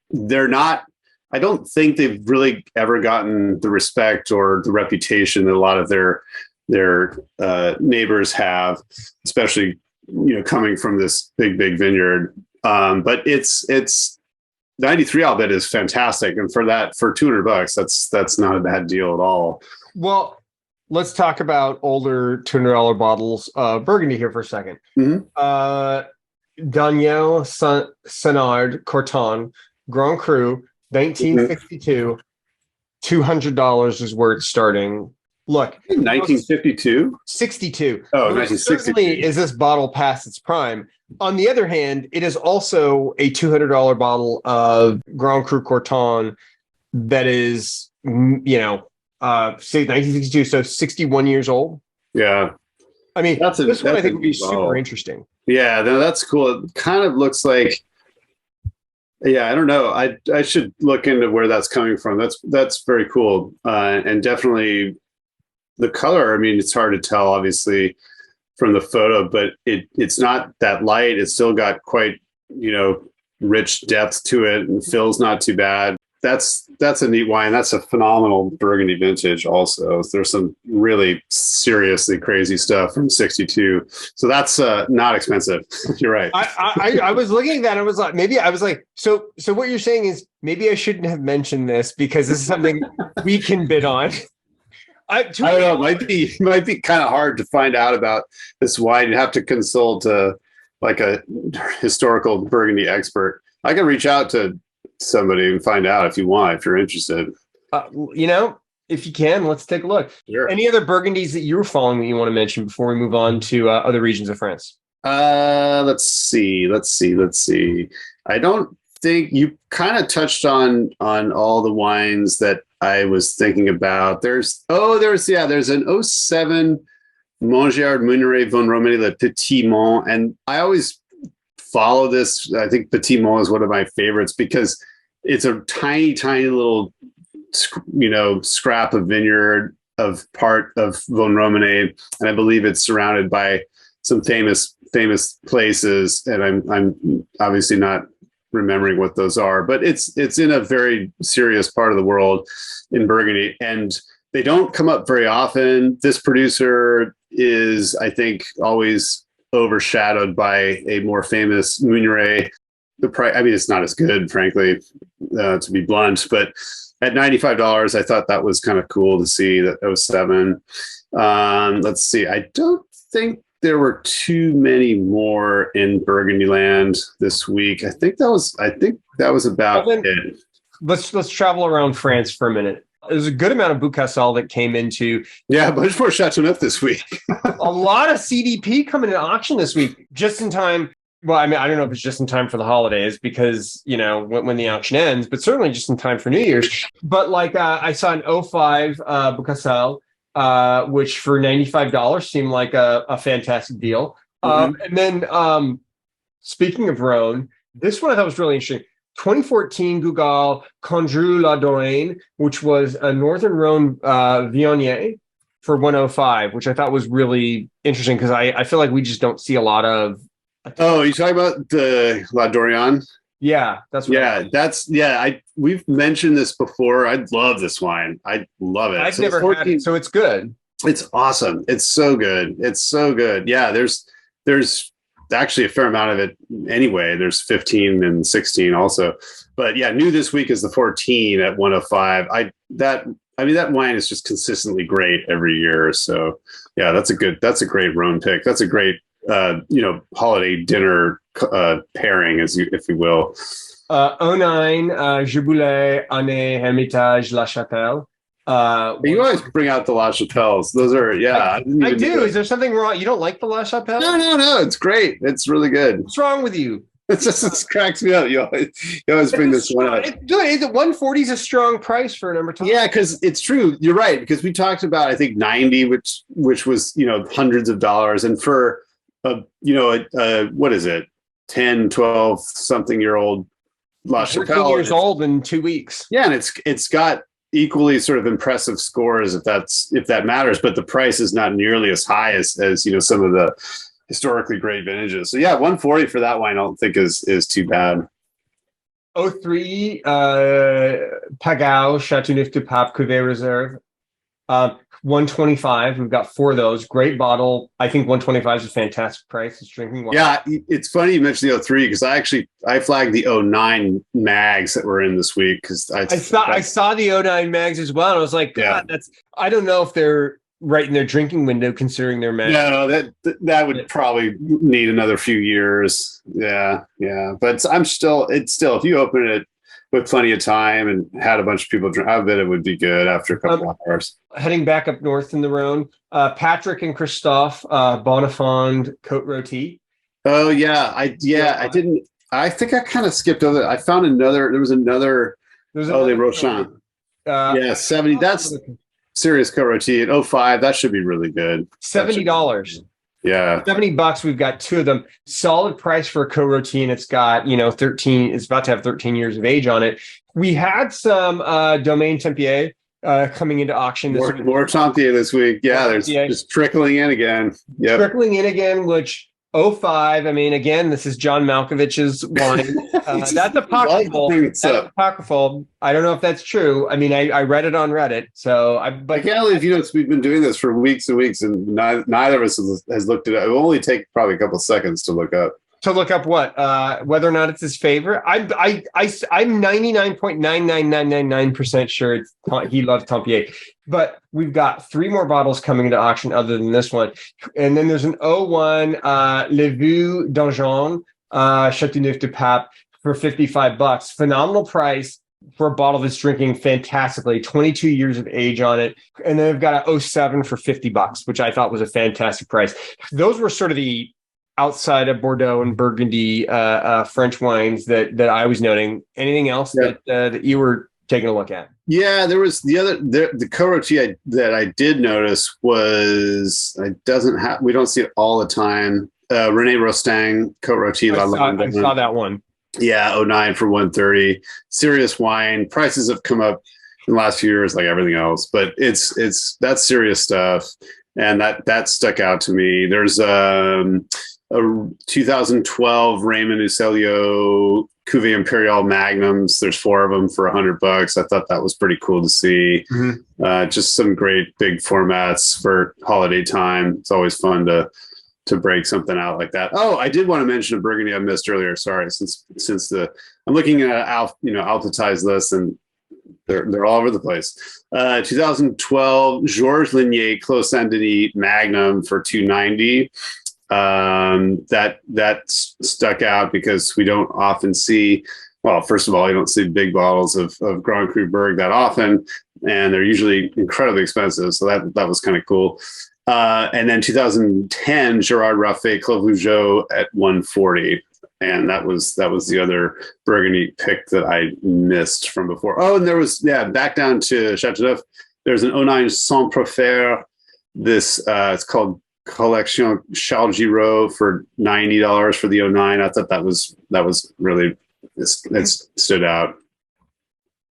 they're not, I don't think they've really ever gotten the respect or the reputation that a lot of their neighbors have, especially, coming from this big vineyard. But it's 93, I'll bet, is fantastic. And for $200, that's not a bad deal at all. Well, let's talk about older $200 bottles of Burgundy here for a second. Mm-hmm. Daniel Senard Corton Grand Cru, 1962, $200 is where it's starting. Look, 1952? 62. Oh, 1962. Certainly is this bottle past its prime. On the other hand, it is also a $200 bottle of Grand Cru Corton that is, say 1962, so 61 years old. Yeah. I mean, this one I think would be super interesting. Yeah, no, that's cool. It kind of looks like, I don't know. I should look into where that's coming from. That's very cool. And definitely the color, I mean, it's hard to tell, obviously, from the photo, but it's not that light. It's still got quite, rich depth to it, and feels not too bad. That's a neat wine. That's a phenomenal Burgundy vintage also. There's some really seriously crazy stuff from 62. So that's not expensive. You're right. I was looking at that and I was like, so what you're saying is maybe I shouldn't have mentioned this because this is something we can bid on. I don't know. It might be kind of hard to find out about this wine. You'd have to consult like a historical Burgundy expert. I can reach out to somebody and find out if you're interested. If you can, let's take a look. Sure. Any other Burgundies that you were following that you want to mention before we move on to other regions of France? Let's see. I don't think you kind of touched on all the wines that I was thinking about. There's an 07 Mongiard Muneret von Romani Le Petit Mont, and I always follow this. I think Petit Mont is one of my favorites because it's a tiny little, scrap of vineyard of part of von Romani, and I believe it's surrounded by some famous places. And I'm obviously not remembering what those are, but it's in a very serious part of the world in Burgundy, and they don't come up very often. This producer is, I think, always overshadowed by a more famous Meunier. The price, I mean, it's not as good, frankly, to be blunt, but at $95, I thought that was kind of cool to see that 07. Let's see. I don't think there were too many more in Burgundy land this week. I think that was about it. Let's travel around France for a minute. There's a good amount of Boucassel that came into. Yeah, much more Chateauneuf this week. A lot of CDP coming into auction this week, just in time. Well, I mean, I don't know if it's just in time for the holidays because, you know, when the auction ends, but certainly just in time for New Year's. But like I saw an 05 Boucassel, which for $95 seemed like a fantastic deal. And then speaking of Rhone, this one I thought was really interesting. 2014 Gugal Condru La Dorraine, which was a Northern Rhone Viognier for 105, which I thought was really interesting because I feel like we just don't see a lot of. Oh, you talking about the La Dorian? Yeah, that's right. We've mentioned this before. I love this wine. I love it. I've never had it, so it's good. It's awesome. It's so good. It's so good. Yeah, there's actually a fair amount of it anyway. There's 15 and 16 also. But yeah, new this week is the 14 at 105. That wine is just consistently great every year. So yeah, that's a great Rhone pick. That's a great holiday dinner pairing, if you will. 09 Jeboulé, Année, Hermitage, La Chapelle. You always bring out the La Chapelles. Those are, I do. Is there something wrong? You don't like the La Chapelle? No. It's great. It's really good. What's wrong with you? It cracks me up. You always bring this one up. It's good. 140 is a strong price for a number 2. Yeah, because it's true. You're right. Because we talked about, I think, 90, which was, hundreds of dollars. And for what is it? 10, 12 something year old La Chapelle. 14 years old in 2 weeks. Yeah. And it's got equally sort of impressive scores if that matters, but the price is not nearly as high as some of the historically great vintages. So yeah, 140 for that wine I don't think is too bad. 03 Pagao Chateauneuf du Pape Cuvée Reserve. 125. We've got 4 of those. Great bottle. I think 125 is a fantastic price. It's drinking wine. Yeah, it's funny you mentioned the 03 because I flagged the 09 mags that were in this week because I saw the 09 mags as well. And I was like, God, I don't know if they're right in their drinking window considering their mags. No, that would probably need another few years. Yeah. But it's still if you open it with plenty of time and had a bunch of people drink, I bet it would be good after a couple of hours. Heading back up north in the Rhone, Patrick and Christophe Bonifond Côte Rôtie. Oh yeah, I didn't. I think I kind of skipped over. I found another. There was another. Les Rochons. 70. That's serious Côte Rôtie at 05. That should be really good. $70. Yeah. $70. We've got 2 of them. Solid price for a Côte Rôtie. It's got, 13, it's about to have 13 years of age on it. We had some Domaine Tempier coming into auction. More Tempier this week. Yeah, there's just trickling in again. Yeah. Trickling in again, which 05. I mean, again, this is John Malkovich's wine. That's apocryphal. That's apocryphal. I don't know if that's true. I mean, I read it on Reddit. So I can't believe we've been doing this for weeks and weeks, and neither of us has looked at it. It will only take probably a couple of seconds to look up. To look up what? Whether or not it's his favorite? I'm 99.99999% sure he loves Tempier. But we've got 3 more bottles coming into auction other than this one. And then there's an 01 Le Vue d'Anjon Chateauneuf du Pape for $55. Phenomenal price for a bottle that's drinking fantastically. 22 years of age on it. And then they've got a 07 for $50, which I thought was a fantastic price. Those were sort of the outside of Bordeaux and Burgundy French wines that I was noting. Anything else that you were taking a look at? Yeah, there was the Côte Rôtie that I did notice was we don't see it all the time. René Rostaing Côte Rôtie. I saw that one. Yeah, 09 for 130. Serious wine. Prices have come up in the last few years like everything else, but that's serious stuff. And that stuck out to me. There's a 2012 Raymond Ucelio Cuvée Imperial Magnums. There's 4 of them for $100. I thought that was pretty cool to see. Just some great big formats for holiday time. It's always fun to break something out like that. Oh, I did want to mention a Burgundy I missed earlier. Sorry, since I'm looking at Alphatized list, and they're all over the place. 2012 Georges Lignier Clos Saint Denis Magnum for $290. That stuck out because we don't often see. Well, first of all, you don't see big bottles of Grand Cru Berg that often, and they're usually incredibly expensive. So that was kind of cool. And then 2010 Gerard Raffet Clos Vougeot at $140. And that was the other Burgundy pick that I missed from before. Oh, and there was, back down to Chateauneuf. There's an 09 Saint Profer. This it's called Collection Charles Giraud for $90 for the 09. I thought that was really, it stood out.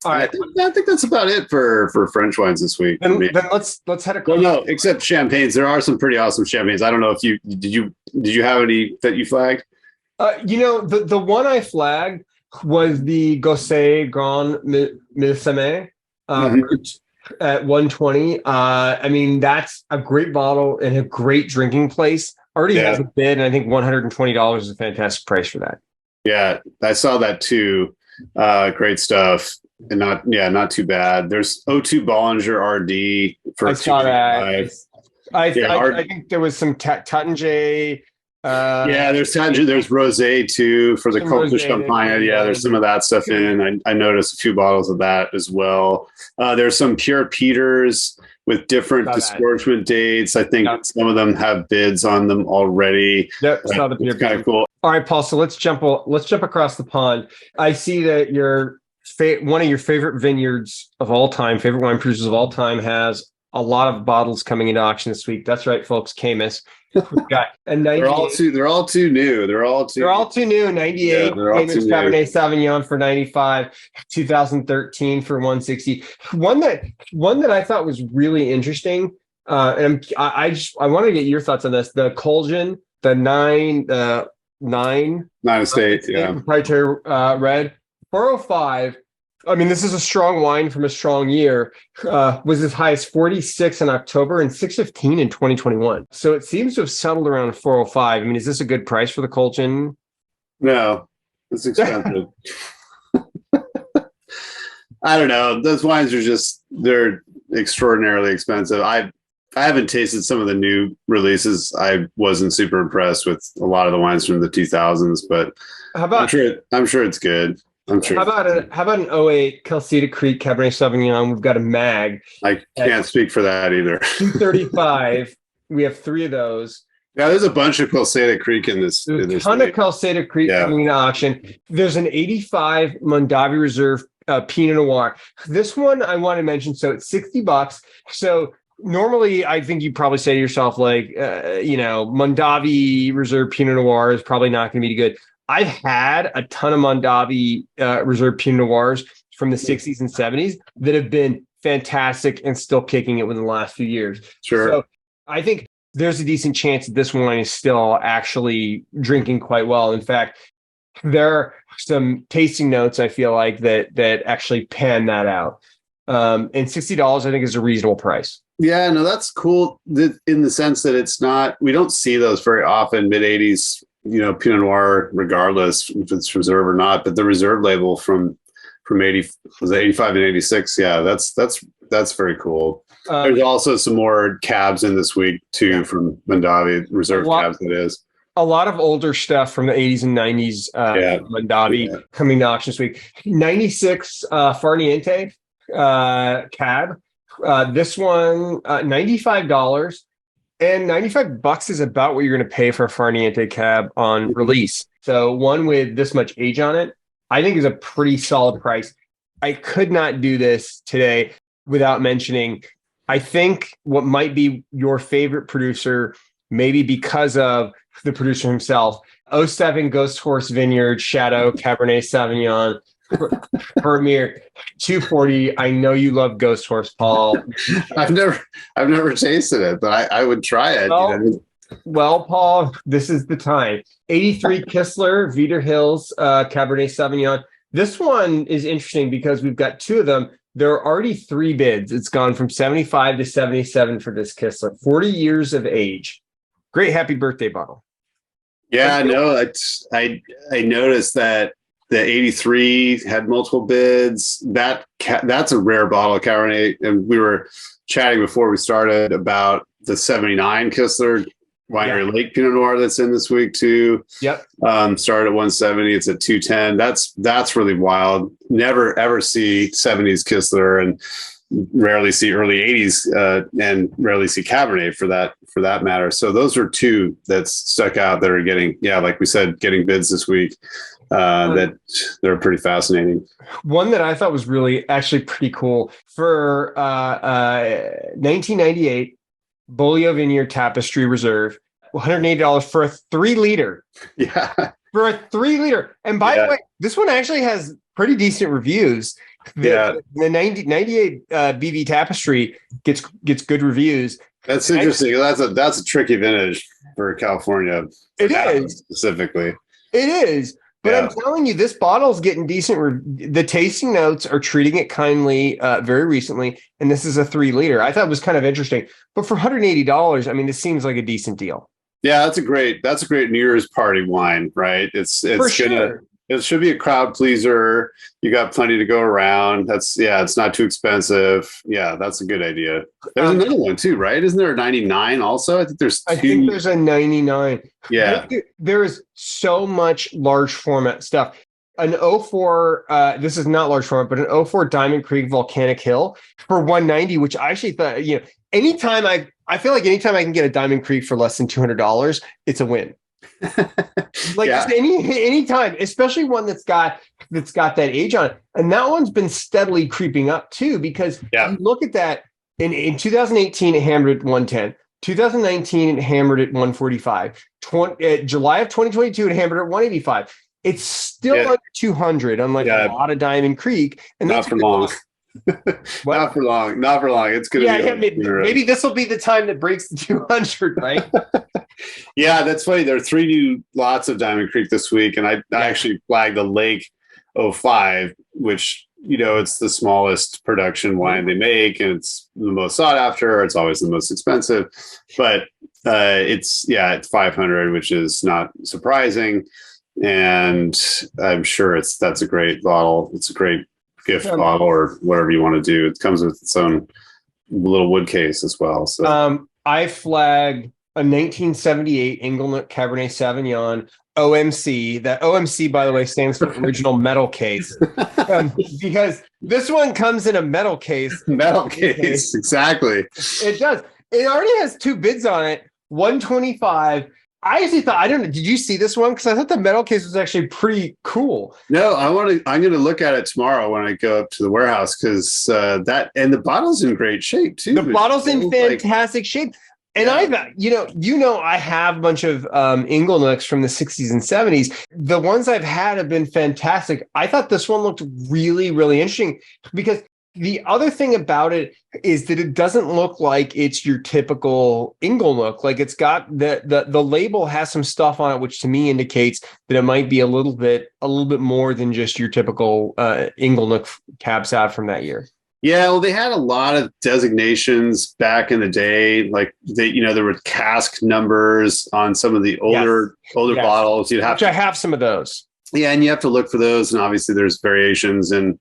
All right. I think that's about it for French wines this week. Then let's head across. Well, no, except champagnes. There are some pretty awesome champagnes. I don't know if did you have any that you flagged? The one I flagged was the Gosset Grand Milsame at 120. I mean, that's a great bottle and a great drinking place. Already has a bid, and I think $120 is a fantastic price for that. Yeah, I saw that too. Great stuff. And not too bad. There's O2 Bollinger RD for I saw that. I think there was some Tatangier. There's Tatangier. There's Rosé too for the Côte de Champagne. Yeah, there's some of that stuff in. I noticed a few bottles of that as well. There's some Pierre Peters with different disgorgement dates. I think some of them have bids on them already. Yep, saw the Pierre Peters. Kind of cool. All right, Paul. So let's jump across the pond. I see that you're one of your favorite vineyards of all time, favorite wine producers of all time, has a lot of bottles coming into auction this week. That's right, folks. Camus. We've got a 98. They're all too new. They're all too new. 98 Camus Cabernet Sauvignon for 95. 2013 for 160. One that I thought was really interesting. And I want to get your thoughts on this. The Colgin, the nine estate, proprietary red. 405. I mean, this is a strong wine from a strong year. Was as high as 46 in October and 615 in 2021. So it seems to have settled around 405. I mean, is this a good price for the Colgin? No, it's expensive. I don't know. Those wines are they're extraordinarily expensive. I haven't tasted some of the new releases. I wasn't super impressed with a lot of the wines from the 2000s, but I'm sure it's good. I'm sure. How about an 08 Calcita Creek Cabernet Sauvignon? We've got a mag. I can't speak for that either. 235. We have 3 of those. Yeah, there's a bunch of Calcita Creek in this. There's a ton of Calcita Creek coming to auction. There's an 85 Mondavi Reserve Pinot Noir. This one I want to mention. So it's $60. So normally, I think you probably say to yourself, like, Mondavi Reserve Pinot Noir is probably not going to be good. I've had a ton of Mondavi Reserve Pinot Noirs from the 60s and 70s that have been fantastic and still kicking it within the last few years. Sure. So I think there's a decent chance that this wine is still actually drinking quite well. In fact, there are some tasting notes I feel like that actually pan that out. And $60 I think is a reasonable price. Yeah, no, that's cool in the sense that we don't see those very often, mid-80s. Pinot Noir, regardless if it's reserve or not, but the reserve label from 85 and 86. Yeah, that's very cool. There's also some more cabs in this week too from Mondavi reserve cabs. That is a lot of older stuff from the 80s and 90s. Mondavi coming to auction this week. 96 Farniente cab. This one $95. And $95 is about what you're going to pay for a Farniente cab on release. So one with this much age on it, I think is a pretty solid price. I could not do this today without mentioning, I think what might be your favorite producer, maybe because of the producer himself, 07 Ghost Horse Vineyard Shadow Cabernet Sauvignon Premier 240. I know you love Ghost Horse, Paul. I've never tasted it, but I would try it. Well, Well, Paul, this is the time. 83 Kistler, Vider Hills, Cabernet Sauvignon. This one is interesting because we've got two of them. There are already three bids. It's gone from 75 to 77 for this Kistler. 40 years of age. Great happy birthday bottle. Yeah, no, I noticed that the 83 had multiple bids. That's a rare bottle of Cabernet. And we were chatting before we started about the 79 Kistler Winery Lake Pinot Noir that's in this week too. Yep. Started at 170. It's at 210. That's really wild. Never ever see 70s Kistler and rarely see early 80s and rarely see Cabernet for that matter. So those are two that stuck out that are getting, like we said, getting bids this week. That they're pretty fascinating. One that I thought was really actually pretty cool for 1998 Beaulieu Vineyard Tapestry Reserve, $180 for a 3-liter. Yeah. For a 3-liter. And by the way, this one actually has pretty decent reviews. The 98 BV Tapestry gets good reviews. That's interesting. That's a tricky vintage for California. It is. Specifically. It is. But I'm telling you, this bottle's getting decent. The tasting notes are treating it kindly very recently, and this is a 3-liter. I thought it was kind of interesting. But for $180, I mean, this seems like a decent deal. Yeah, that's a great New Year's party wine, right? It's sure. It should be a crowd pleaser. You got plenty to go around. It's not too expensive. Yeah, that's a good idea. There's another one too, right? Isn't there a 99 also? I think there's a 99. Yeah. There is so much large format stuff. An 04, this is not large format, but an 04 Diamond Creek Volcanic Hill for 190, which I actually thought, anytime I feel like anytime I can get a Diamond Creek for less than $200, it's a win. Just any time, especially one that's got that age on it. And that one's been steadily creeping up too, because you look at that in 2018 it hammered at 110, 2019 it hammered at 145, July of 2022 it hammered at 185. It's still under 200, unlike a lot of Diamond Creek, and not for long. Not for long. It's gonna be maybe this will be the time that breaks the 200, right? Yeah, that's funny. There are 3 new lots of Diamond Creek this week, and I actually flagged the Lake 05, which it's the smallest production wine they make, and it's the most sought after. It's always the most expensive, but it's 500, which is not surprising, and I'm sure that's a great bottle. It's a great gift bottle or whatever you want to do. It comes with its own little wood case as well. So I flagged a 1978 Inglenook Cabernet Sauvignon OMC. That OMC, by the way, stands for original metal case, because this one comes in a metal case. Metal case, exactly. It does. It already has 2 bids on it. 125. I actually thought, I don't know, did you see this one? Because I thought the metal case was actually pretty cool. No, I'm going to look at it tomorrow when I go up to the warehouse, because and the bottle's in great shape too. The bottle's in fantastic shape. And I have a bunch of Inglenooks from the 60s and 70s. The ones I've had have been fantastic. I thought this one looked really, really interesting, because the other thing about it is that it doesn't look like it's your typical Inglenook. Like, it's got the label has some stuff on it, which to me indicates that it might be a little bit more than just your typical Inglenook Cab Sav from that year. Yeah, well, they had a lot of designations back in the day. Like there were cask numbers on some of the older bottles. I have some of those. Yeah, and you have to look for those. And obviously, there's variations, and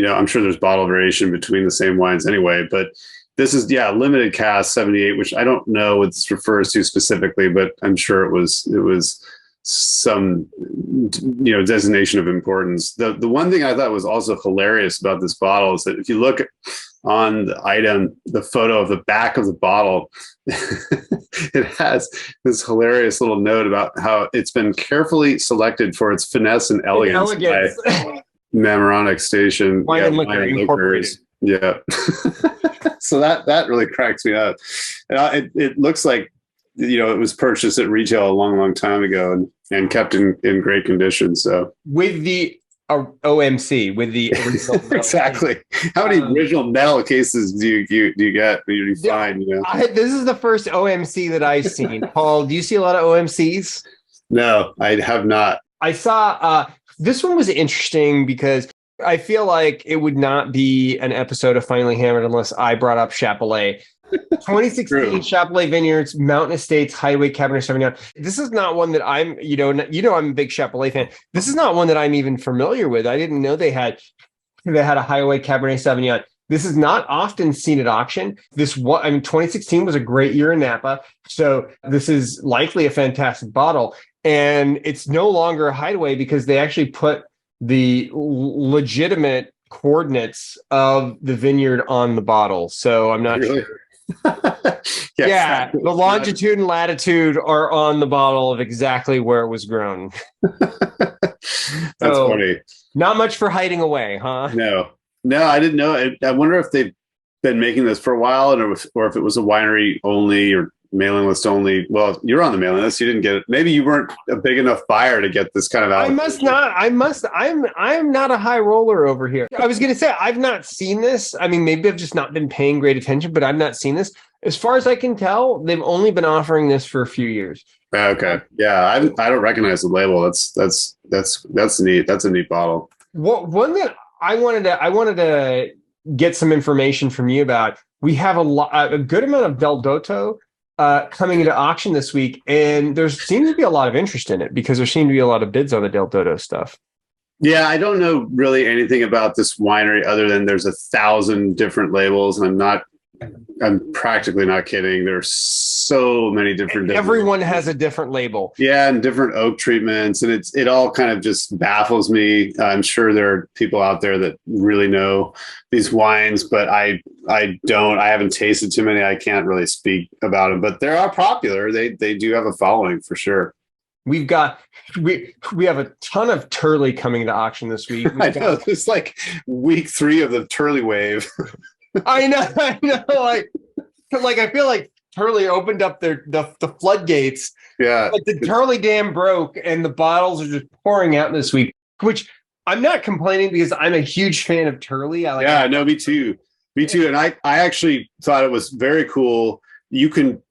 I'm sure there's bottle variation between the same wines anyway. But this is limited cask 78, which I don't know what this refers to specifically, but I'm sure it was some designation of importance. The one thing I thought was also hilarious about this bottle is that if you look on the item, the photo of the back of the bottle, it has this hilarious little note about how it's been carefully selected for its finesse and elegance. By Mamaroneck Station Wine and Liquors. Yeah. So that really cracks me up. It looks like it was purchased at retail a long time ago and kept in great condition. So with the OMC with the original metal Exactly. How many original metal cases do you get? You find, you know? This is the first OMC that I've seen. Paul, do you see a lot of OMCs? No, I have not. I saw this one was interesting because I feel like it would not be an episode of Finally Hammered unless I brought up Chapelet. 2016 True. Chapelet Vineyards, Mountain Estates, Highway Cabernet Sauvignon. This is not one that I'm, I'm a big Chapelet fan. This is not one that I'm even familiar with. I didn't know they had a Highway Cabernet Sauvignon. This is not often seen at auction. 2016 was a great year in Napa. So this is likely a fantastic bottle. And it's no longer a hideaway because they actually put the legitimate coordinates of the vineyard on the bottle. So I'm not Really? sure. Yeah, the longitude and latitude are on the bottle of exactly where it was grown. That's So, funny. Not much for hiding away, huh? No, I didn't know. I wonder if they've been making this for a while, or if it was a winery only or mailing list only. Well, you're on the mailing list. You didn't get it. Maybe you weren't a big enough buyer to get this kind of out. I'm not a high roller over here. I was going to say, I've not seen this. I mean, maybe I've just not been paying great attention, but I've not seen this. As far as I can tell, they've only been offering this for a few years. Okay. Yeah. I don't recognize the label. That's neat. That's a neat bottle. One that I wanted to get some information from you about. We have a good amount of Del Dotto coming into auction this week, and there seems to be a lot of interest in it because there seem to be a lot of bids on the Del Dotto stuff. Yeah, I don't know really anything about this winery other than there's 1,000 different labels, and I'm practically not kidding. There's so many different. Everyone has a different label. Yeah, and different oak treatments, and it all kind of just baffles me. I'm sure there are people out there that really know these wines, but I don't. I haven't tasted too many. I can't really speak about them, but they are popular. They do have a following for sure. We have a ton of Turley coming to auction this week. I know it's like week 3 of the Turley wave. I know. Like I feel like Turley opened up the floodgates. Yeah. Like the Turley dam broke and the bottles are just pouring out this week, which I'm not complaining because I'm a huge fan of Turley. No, me too. And I actually thought it was very cool. You can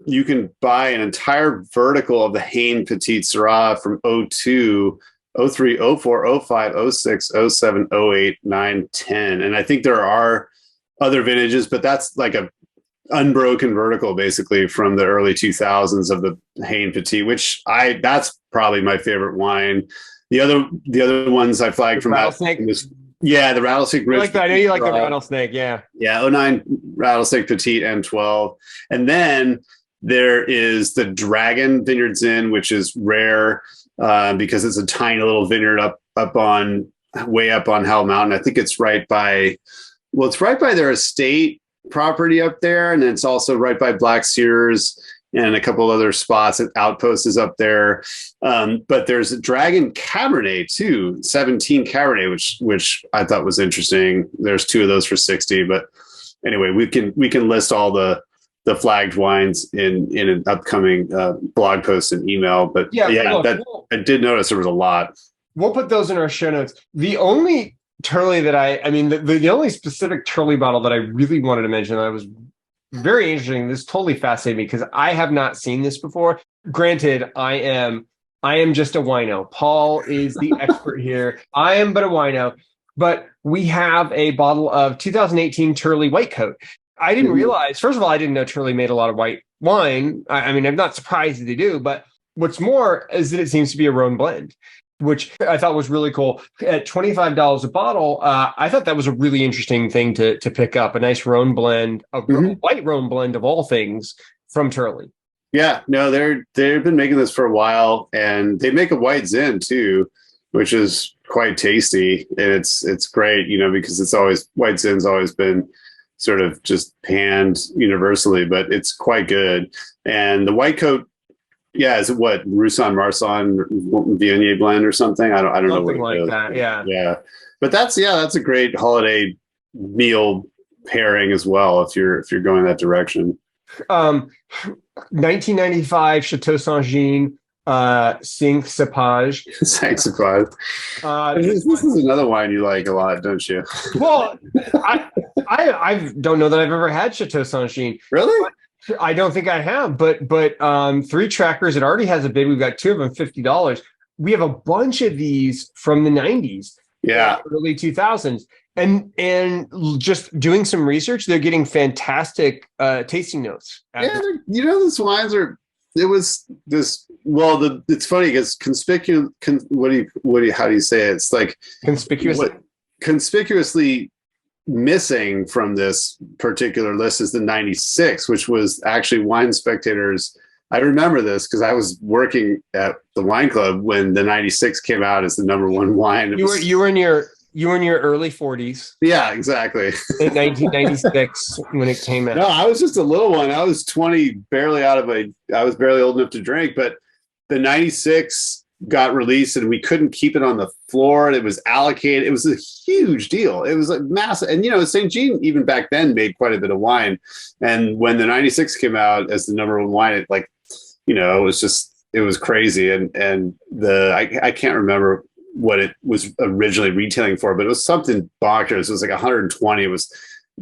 buy an entire vertical of the Hain Petit Syrah from 02, 03, 04, 05, 06, 07, 08, 9, 10. And I think there are other vintages, but that's like a unbroken vertical basically from the early 2000s of the Hain Petit, that's probably my favorite wine. The other ones I flagged from Rattlesnake. The Rattlesnake Ridge. I like that. I know you like the Rattlesnake. Yeah. Yeah. 09 Rattlesnake Petit and 12. And then there is the Dragon Vineyards Inn, which is rare because it's a tiny little vineyard way up on Hell Mountain. I think it's right by their estate property up there. And it's also right by Black Sears and a couple other spots. Outpost is up there. But there's a Dragon Cabernet too, 17 Cabernet, which I thought was interesting. There's 2 of those for 60. But anyway, we can list all the flagged wines in an upcoming blog post and email. But I did notice there was a lot. We'll put those in our show notes. The only Turley that the only specific Turley bottle that I really wanted to mention that was very interesting. This totally fascinated me because I have not seen this before. Granted, I am just a wino. Paul is the expert here. I am but a wino. But we have a bottle of 2018 Turley White Coat. I didn't realize, first of all, I didn't know Turley made a lot of white wine. I mean, I'm not surprised that they do, but what's more is that it seems to be a Rhone blend, which I thought was really cool. At $25 a bottle, I thought that was a really interesting thing to pick up. A nice Rhone blend, a white Rhone blend of all things from Turley. Yeah, no, they've been making this for a while, and they make a white Zin too, which is quite tasty, and it's great, because white Zin's always been sort of just panned universally, but it's quite good. And the White Coat, is it what Roussan Marsan Viognier blend or something? I don't know what like that. Yeah. But that's a great holiday meal pairing as well if you're going that direction. 1995 Chateau Saint Jean, Cinq Cepage. Thanks, Clyde. This is another wine you like a lot, don't you? Well, I don't know that I've ever had Chateau Saint-Jean. Really? I don't think I have, but Three Trackers, it already has a bid. We've got two of them, $50. We have a bunch of these from the 90s, Yeah, early 2000s. And just doing some research, they're getting fantastic tasting notes. yeah. These wines are. It was this. Well, it's funny because conspicuous. How do you say it? It's like Conspicuous. Conspicuously missing from this particular list is the 96, which was actually Wine Spectator's. I remember this because I was working at the wine club when the 96 came out as the #1 wine. You were in your early 40s. Yeah, exactly. In 1996 when it came out. No, I was just a little one. I was 20, I was barely old enough to drink, but the 96 got released and we couldn't keep it on the floor. And it was allocated. It was a huge deal. It was like massive. And, St. Jean, even back then, made quite a bit of wine. And when the 96 came out as the #1 wine, it was crazy. And I can't remember what it was originally retailing for, but it was something bonkers. It was like 120. It was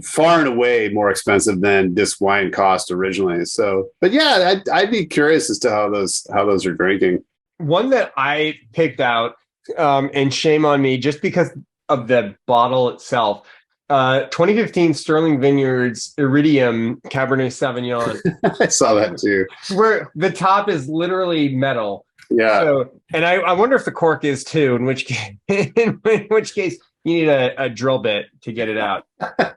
far and away more expensive than this wine cost originally. So, but yeah, I'd be curious as to how those are drinking. One that I picked out, and shame on me, just because of the bottle itself, 2015 Sterling Vineyards Iridium Cabernet Sauvignon. I saw that too. Where the top is literally metal. Yeah. So, and I wonder if the cork is too, in which case you need a drill bit to get it out.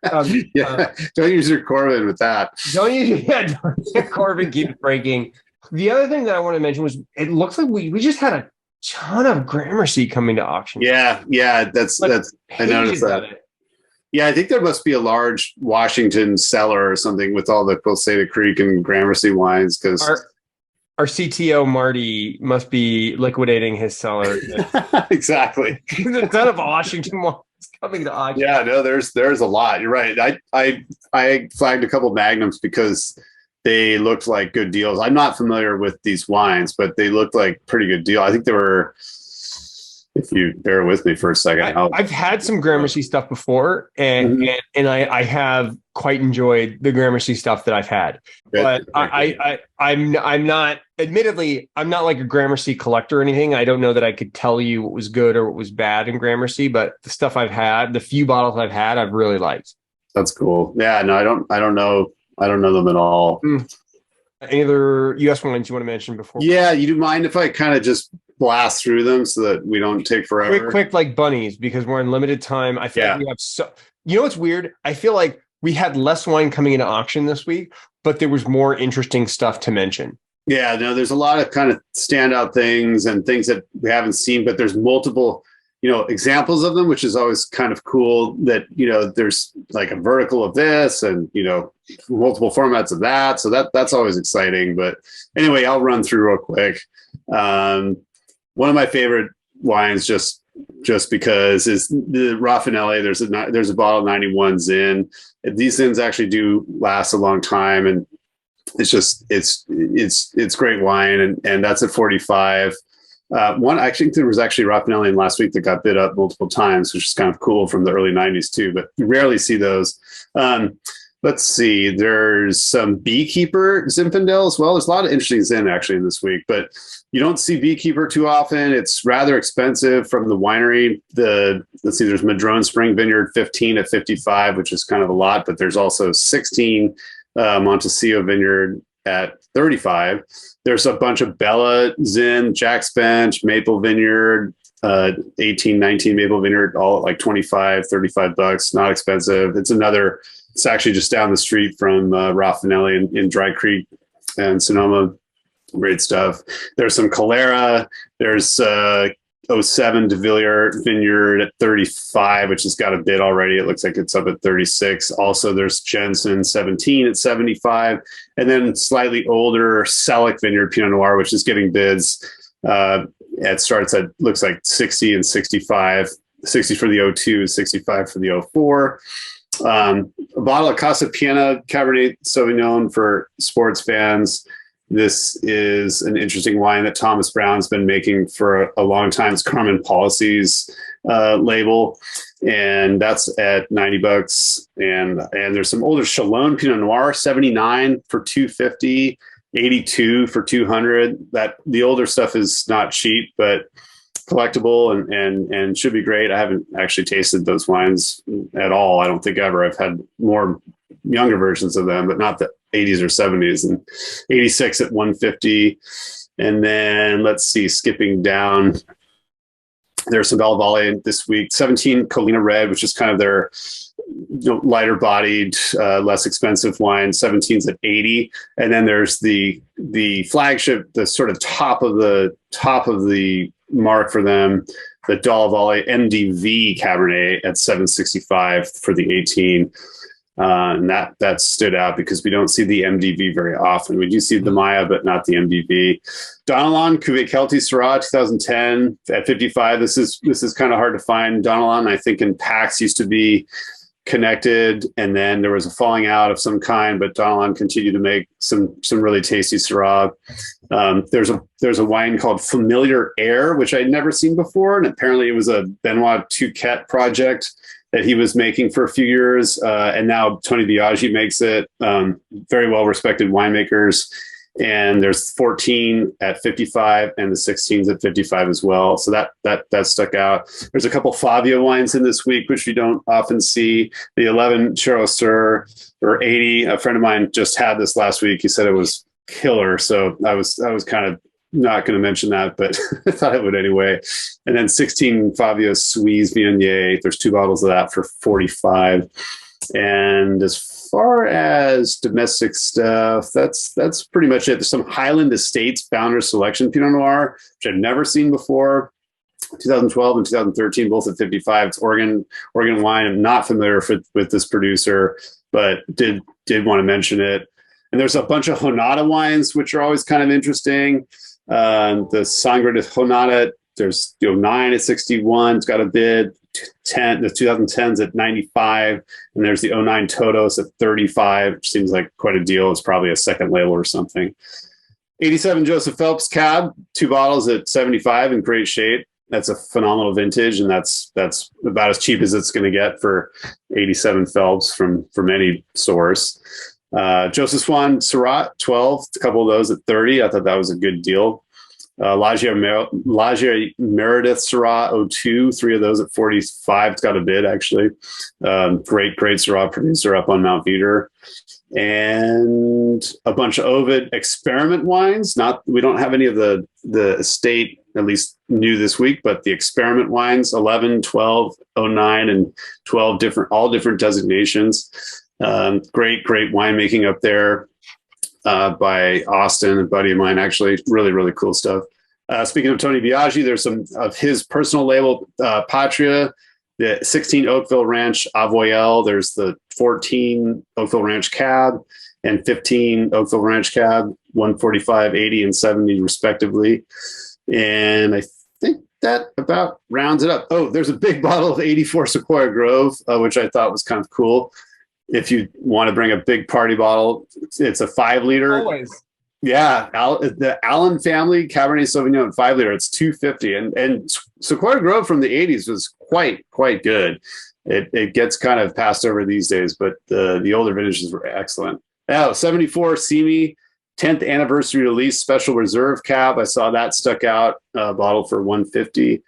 Don't use your Corbin with that. Don't your Corbin keeps breaking. The other thing that I want to mention was it looks like we just had a ton of Gramercy coming to auction. Yeah, that's I noticed that. Yeah, I think there must be a large Washington cellar or something with all the Quilceda Creek and Gramercy wines because our CTO Marty must be liquidating his cellar. Exactly. There's a ton of Washington wines coming to auction. Yeah, no, there's a lot. You're right. I flagged a couple Magnums because they looked like good deals. I'm not familiar with these wines, but they looked like pretty good deal. I think they were. If you bear with me for a second, I've had some Gramercy stuff before, and I have quite enjoyed the Gramercy stuff that I've had. But I'm not. Admittedly, I'm not like a Gramercy collector or anything. I don't know that I could tell you what was good or what was bad in Gramercy, but the stuff I've had, the few bottles I've had, I've really liked. That's cool. Yeah, no, I don't know them at all. Any other U.S. wines you want to mention before? Yeah, you do mind if I kind of just blast through them so that we don't take forever? Quick like bunnies, because we're in limited time. I feel like we have what's weird? I feel like we had less wine coming into auction this week, but there was more interesting stuff to mention. Yeah, no, there's a lot of kind of standout things and things that we haven't seen, but there's multiple, examples of them, which is always kind of cool that, there's like a vertical of this and, multiple formats of that. So that's always exciting. But anyway, I'll run through real quick. One of my favorite wines, just because, is the Raffinelli. There's a bottle of 91 Zin. These Zins actually do last a long time, and it's great wine, and that's at 45. I think there was actually Raffinelli in last week that got bid up multiple times, which is kind of cool from the early 90s too, but you rarely see those. Let's see, there's some Beekeeper Zinfandel as well. There's a lot of interesting Zin actually in this week, but you don't see Beekeeper too often. It's rather expensive from the winery. Let's see, there's Madrone Spring Vineyard 15 at 55, which is kind of a lot, but there's also 16 Montecillo Vineyard at 35. There's a bunch of Bella Zin, Jack's Bench, Maple Vineyard, 18, 19 Maple Vineyard, all at like 25, $35, not expensive. It's actually just down the street from Raffinelli in Dry Creek and Sonoma. Great stuff. There's some Calera. There's 07 De Villiers Vineyard at 35, which has got a bid already. It looks like it's up at 36. Also, there's Jensen 17 at 75. And then slightly older Selleck Vineyard Pinot Noir, which is getting bids. It starts at, looks like 60 and 65. 60 for the 02, 65 for the 04. A bottle of Casa Piena Cabernet Sauvignon for sports fans. This is an interesting wine that Thomas Brown's been making for a long time. It's Carmen Policy's label, and that's at $90. And there's some older Chalon Pinot Noir, 79 for 250, 82 for 200. That the older stuff is not cheap, but collectible and should be great. I haven't actually tasted those wines at all. I don't think ever. I've had more younger versions of them, but not the 80s or 70s. And 86 at 150. And then let's see, skipping down, there's some Belle Valle this week. 17 Colina Red, which is kind of their lighter bodied, less expensive wine. 17's at 80. And then there's the flagship, the sort of top of the mark for them, the Belle Valle MDV Cabernet at 765 for the 18. And that stood out because we don't see the MDV very often. We do see the Maya, but not the MDV. Donalon Cuvée Kelty Syrah 2010 at 55. This is kind of hard to find. Donalon, I think in PAX used to be connected, and then there was a falling out of some kind, but Donalon continued to make some really tasty Syrah. There's a wine called Familiar Air, which I'd never seen before, and apparently it was a Benoit Touquet project that he was making for a few years, and now Tony Biaggi makes it. Very well-respected winemakers. And there's 14 at 55 and the 16s at 55 as well. So that stuck out. There's a couple Favia wines in this week, which you don't often see. The 11 Chero or 80. A friend of mine just had this last week. He said it was killer. So I was kind of not going to mention that, but I thought I would anyway. And then 16 Favia Suisse Viognier. There's 2 bottles of that for 45. And as far as domestic stuff, that's pretty much it. There's some Highland Estates Founders Selection Pinot Noir, which I've never seen before. 2012 and 2013, both at 55. It's Oregon wine. I'm not familiar with this producer, but did want to mention it. And there's a bunch of Honada wines, which are always kind of interesting. The Sangre de Honada, there's 9 at 61. It's got a bid. The 2010s at 95, and there's the 09 Todos at 35, which seems like quite a deal. It's probably a second label or something. 87 Joseph Phelps Cab, 2 bottles at 75 in great shape. That's a phenomenal vintage, and that's about as cheap as it's going to get for 87 Phelps from any source. Joseph Swan Syrah, 12, a couple of those at 30. I thought that was a good deal. Lagia Meredith Syrah 02, 3 of those at 45. It's got a bid, actually. Great Syrah producer up on Mount Veeder. And a bunch of Ovid experiment wines. We don't have any of the estate, at least new this week, but the experiment wines, 11, 12, 09, and 12 all different designations. Great winemaking up there. By Austin, a buddy of mine, actually. Really, really cool stuff. Speaking of Tony Biaggi, there's some of his personal label, Patria, the 16 Oakville Ranch Avoyelle. There's the 14 Oakville Ranch Cab and 15 Oakville Ranch Cab, 145, 80, and 70 respectively. And I think that about rounds it up. Oh, there's a big bottle of 84 Sequoia Grove, which I thought was kind of cool. If you want to bring a big party bottle, it's a 5 liter. Always. Yeah. The Allen family Cabernet Sauvignon 5 liter, it's 250. And Sequoia Grove from the 80s was quite good. It gets kind of passed over these days, but the older vintages were excellent. 74 Simi, 10th anniversary release, special reserve cab. I saw that stuck out, bottle for 150.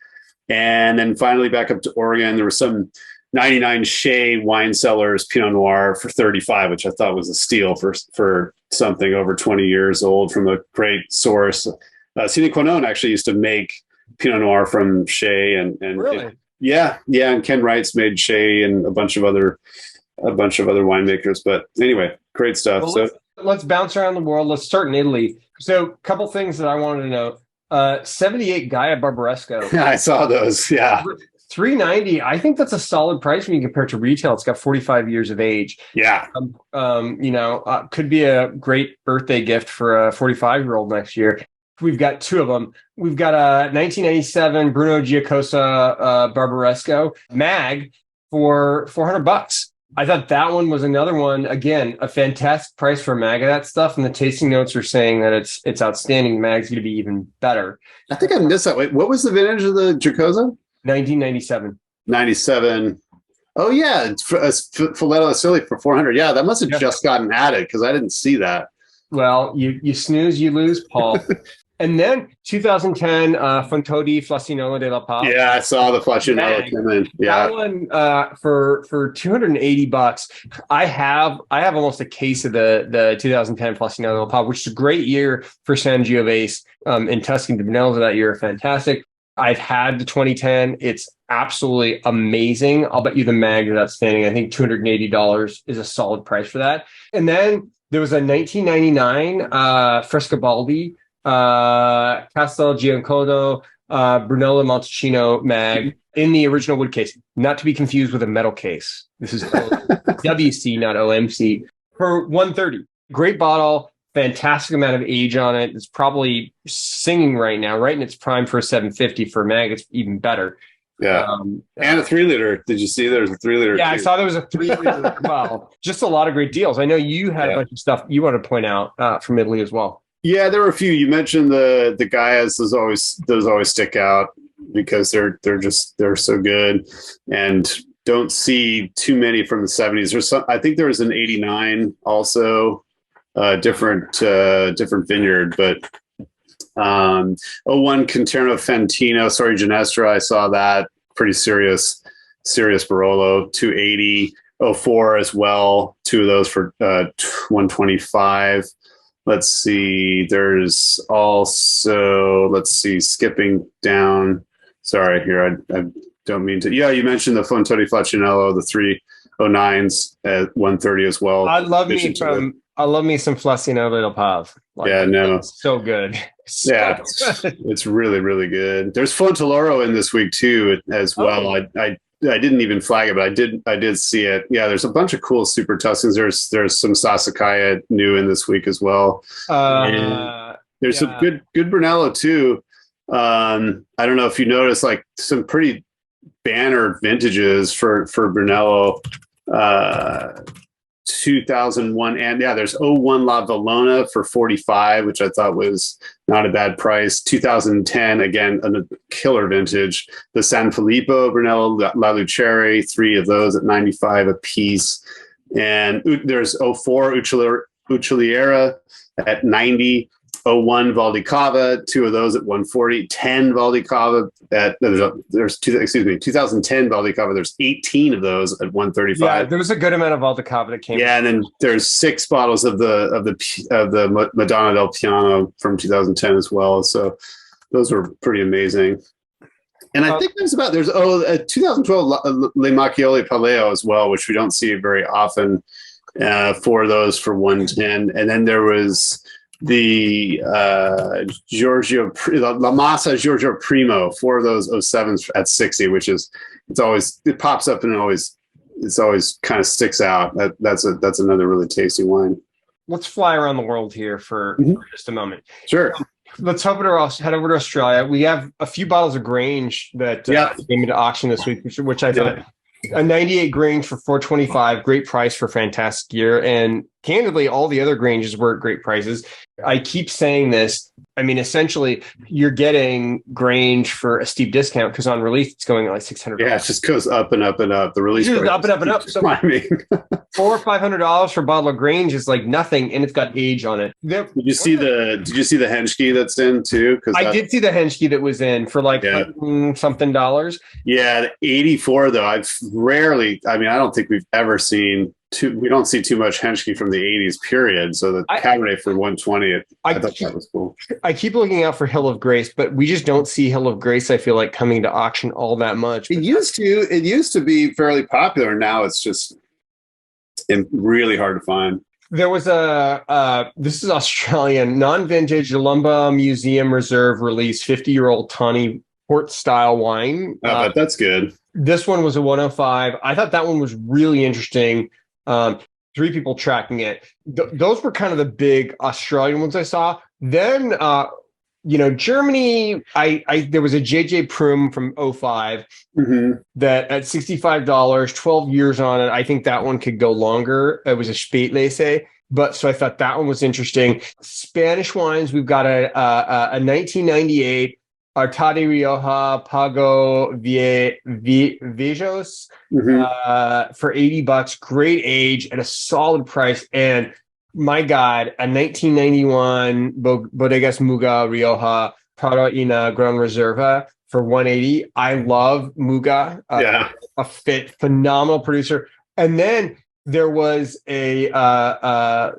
And then finally back up to Oregon, there was some 99 Shea Wine Cellars Pinot Noir for 35, which I thought was a steal for something over 20 years old from a great source. Sine Qua Non actually used to make Pinot Noir from Shea and really? And Ken Wright's made Shea and a bunch of other winemakers. But anyway, great stuff. Well, so let's bounce around the world. Let's start in Italy. So a couple things that I wanted to know. 78 Gaia Barbaresco. I saw those. Yeah. $390. I think that's a solid price when you compare it to retail. It's got 45 years of age. Yeah. Could be a great birthday gift for a 45-year-old next year. We've got 2 of them. We've got a 1997 Bruno Giacosa Barbaresco Mag for $400. I thought that one was another one. Again, a fantastic price for mag of that stuff, and the tasting notes are saying that it's outstanding. Mag's going to be even better. I think I missed that. Wait, what was the vintage of the Giacosa? 1997. 97. Oh yeah, it's Filetto Asili for 400. Yeah, that must have just gotten added because I didn't see that. Well, you snooze, you lose, Paul. And then 2010 Fonto di Flasinello della Paz. Yeah, I saw the Flasinello come in. Yeah, that one for $280. I have almost a case of the 2010 Flasinello della Paz, which is a great year for Sangiovese in Tuscan. The Brunellos that year are fantastic. I've had the 2010. It's absolutely amazing. I'll bet you the mag is outstanding. I think $280 is a solid price for that. And then there was a 1999 Frescobaldi Castel Giancodo Brunello Montalcino mag in the original wood case, not to be confused with a metal case. This is WC, not OMC, for $130. Great bottle. Fantastic amount of age on it. It's probably singing right now, right in its prime for a 750. For mag, it's even better. Yeah. And a 3-liter. Did you see there's a 3-liter? Yeah, too. I saw there was a 3-liter. Well, just a lot of great deals. I know you had a bunch of stuff you want to point out from Italy as well. Yeah, there were a few. You mentioned the Gaias. Those always stick out because they're so good, and don't see too many from the 70s. There's some. I think there was an 89 also. Different vineyard, but 01 Conterno Fantino, Ginestra, I saw that. Pretty serious Barolo. 280, 04 as well. Two of those for 125. Let's see. There's also, skipping down. Sorry, here I don't mean to. Yeah, you mentioned the Fonto di Flasinello, the 309s at 130 as well. I love me some Flasinello della Paz. So good. It's really, really good. There's Fontaloro in this week too as well. I didn't even flag it, but I did see it. Yeah, there's a bunch of cool Super Tuscans. There's some Sassicaia new in this week as well. There's some good Brunello too. I don't know if you noticed, like some pretty banner vintages for Brunello. 2001, and there's 01 La Valona for 45, which I thought was not a bad price. 2010, again, a killer vintage. The San Filippo Brunello La Lucere, 3 of those at 95 a piece. And there's 04 Uccelliera at 90. 01 Valdicava, 2 of those at 140. 10 Valdicava at 2010 Valdicava. There's 18 of those at 135. Yeah, there was a good amount of Valdicava that came. Yeah, and then there's 6 bottles of the Madonna del Piano from 2010 as well. So those were pretty amazing. And I think there's 2012 Le Macchioli Paleo as well, which we don't see very often. 4 of those for 110, and then there was the La Massa Giorgio Primo, 4 of those 07s at 60, which is it pops up and it's always kind of sticks out. That's another really tasty wine. Let's fly around the world here for just a moment. Sure. Let's head over to Australia. We have a few bottles of Grange that came into auction this week, which I thought a 98 Grange for $425, great price for fantastic year. And candidly, all the other Granges were at great prices. I keep saying this. I mean, essentially, you're getting Grange for a steep discount because on release, it's going at like $600. Yeah, it just goes up and up and up. The release price up and up and up. So $400 or $500 for a bottle of Grange is like nothing, and it's got age on it. Did you see the Henschke that's in too? Because I did see the Henschke that was in for like something dollars. Yeah, the 84 though. I don't think we've ever seen. We don't see too much Henschke from the 80s period. So the Cabernet for 120, I thought that was cool. I keep looking out for Hill of Grace, but we just don't see Hill of Grace, I feel like, coming to auction all that much. It used to be fairly popular. Now it's just really hard to find. There was this is Australian, non-vintage Lumba Museum Reserve release, 50-year-old tawny port style wine. That's good. This one was a 105. I thought that one was really interesting. 3 people tracking it. Those were kind of the big Australian ones I saw. Then Germany, there was a JJ Prum from '05 that at $65, 12 years on it. I think that one could go longer. It was a Spätlese, but so I thought that one was interesting. Spanish wines, we've got a 1998 Artadi Rioja Pago Viejos for $80. Great age at a solid price. And my God, a 1991 Bodegas Muga Rioja Prado Ina Gran Reserva for $180. I love Muga. A phenomenal producer. And then there was I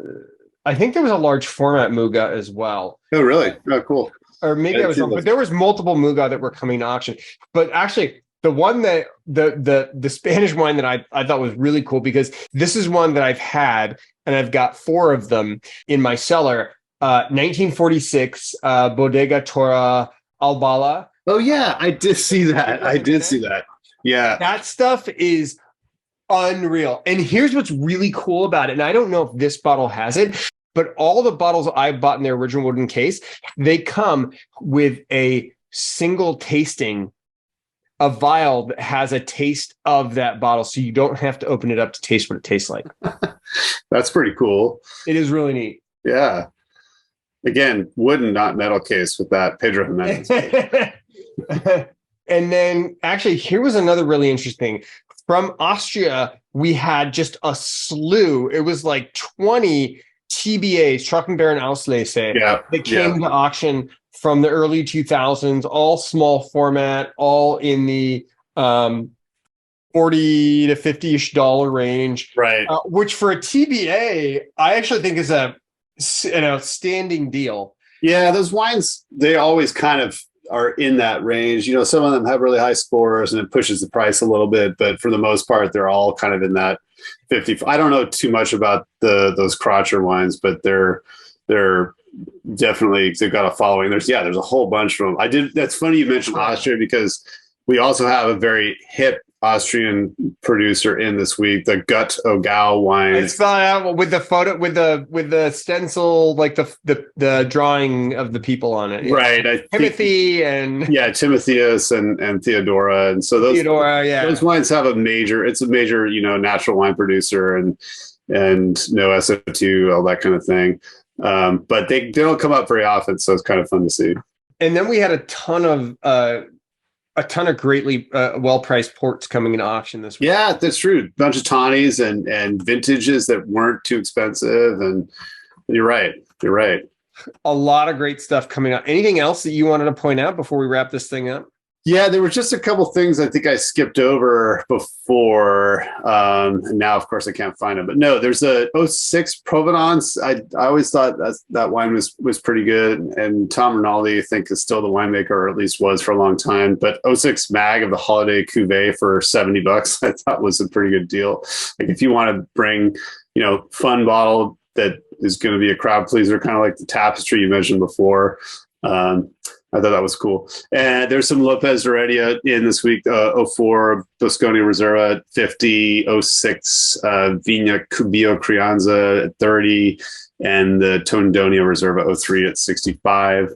think there was a large format Muga as well. Oh, really? Oh, cool. Or maybe I was wrong, but there was multiple Muga that were coming to auction. But actually, the one that the Spanish wine that I thought was really cool, because this is one that I've had, and I've got 4 of them in my cellar. 1946 Bodega Tora Albala. Oh yeah, I did see that. Yeah, that stuff is unreal. And here's what's really cool about it. And I don't know if this bottle has it, but all the bottles I bought in their original wooden case, they come with a single tasting, a vial that has a taste of that bottle. So you don't have to open it up to taste what it tastes like. That's pretty cool. It is really neat. Yeah. Again, wooden, not metal case with that Pedro Jimenez. And then actually, here was another really interesting. From Austria, we had just a slew. It was like 20 TBAs, Trockenbeeren Auslese, that came to auction from the early 2000s, all small format, all in the $40 to $50-ish range. Right. Which for a TBA, I actually think is an outstanding deal. Yeah, those wines, they always kind of are in that range. Some of them have really high scores and it pushes the price a little bit, but for the most part, they're all kind of in that 50. I don't know too much about those Crotcher wines, but they're definitely, they've got a following. There's a whole bunch of them. That's funny you mentioned Austria, because we also have a very hip Austrian producer in this week, the Gut Ogau wine. I saw that with the photo, with the stencil, like the drawing of the people on it. Right. Timothy and Timotheus and Theodora. And so those wines have a major natural wine producer and no SO2, all that kind of thing. But they don't come up very often, so it's kind of fun to see. And then we had a ton of greatly well-priced ports coming into auction this week. Yeah, that's true. A bunch of tawnies and vintages that weren't too expensive. And you're right. A lot of great stuff coming out. Anything else that you wanted to point out before we wrap this thing up? Yeah, there were just a couple things I think I skipped over before. And now, of course, I can't find them. But no, there's a 06 Provenance. I always thought that wine was pretty good. And Tom Rinaldi, I think, is still the winemaker, or at least was for a long time. But 06 Mag of the Holiday Cuvée for $70, I thought was a pretty good deal. Like if you want to bring, fun bottle that is going to be a crowd pleaser, kind of like the Tapestry you mentioned before. I thought that was cool. And there's some Lopez Heredia in this week, 04 Bosconi Reserva at 50, 06 Vigna Cubillo Crianza at 30, and the Tondonia Reserva 03 at 65.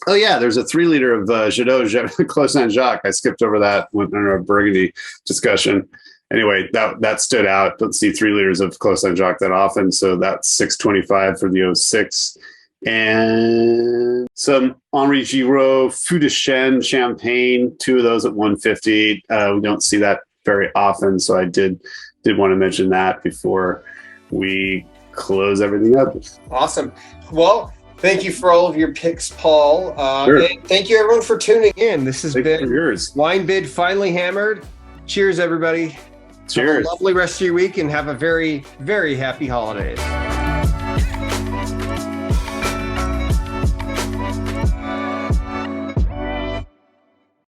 Oh yeah, there's a 3-liter of Jadot Clos Saint-Jacques. I skipped over that when in our Burgundy discussion. Anyway, that stood out. Don't see 3 liters of Clos Saint-Jacques that often, so that's $625 for the 06. And some Henri Giraud Fou de Chêne Champagne, 2 of those at $150. We don't see that very often, so I did want to mention that before we close everything up. Awesome. Well, thank you for all of your picks, Paul. Sure. And thank you, everyone, for tuning in. This has been yours. WineBid finally hammered. Cheers, everybody. Cheers. Have a lovely rest of your week and have a very, very happy holidays.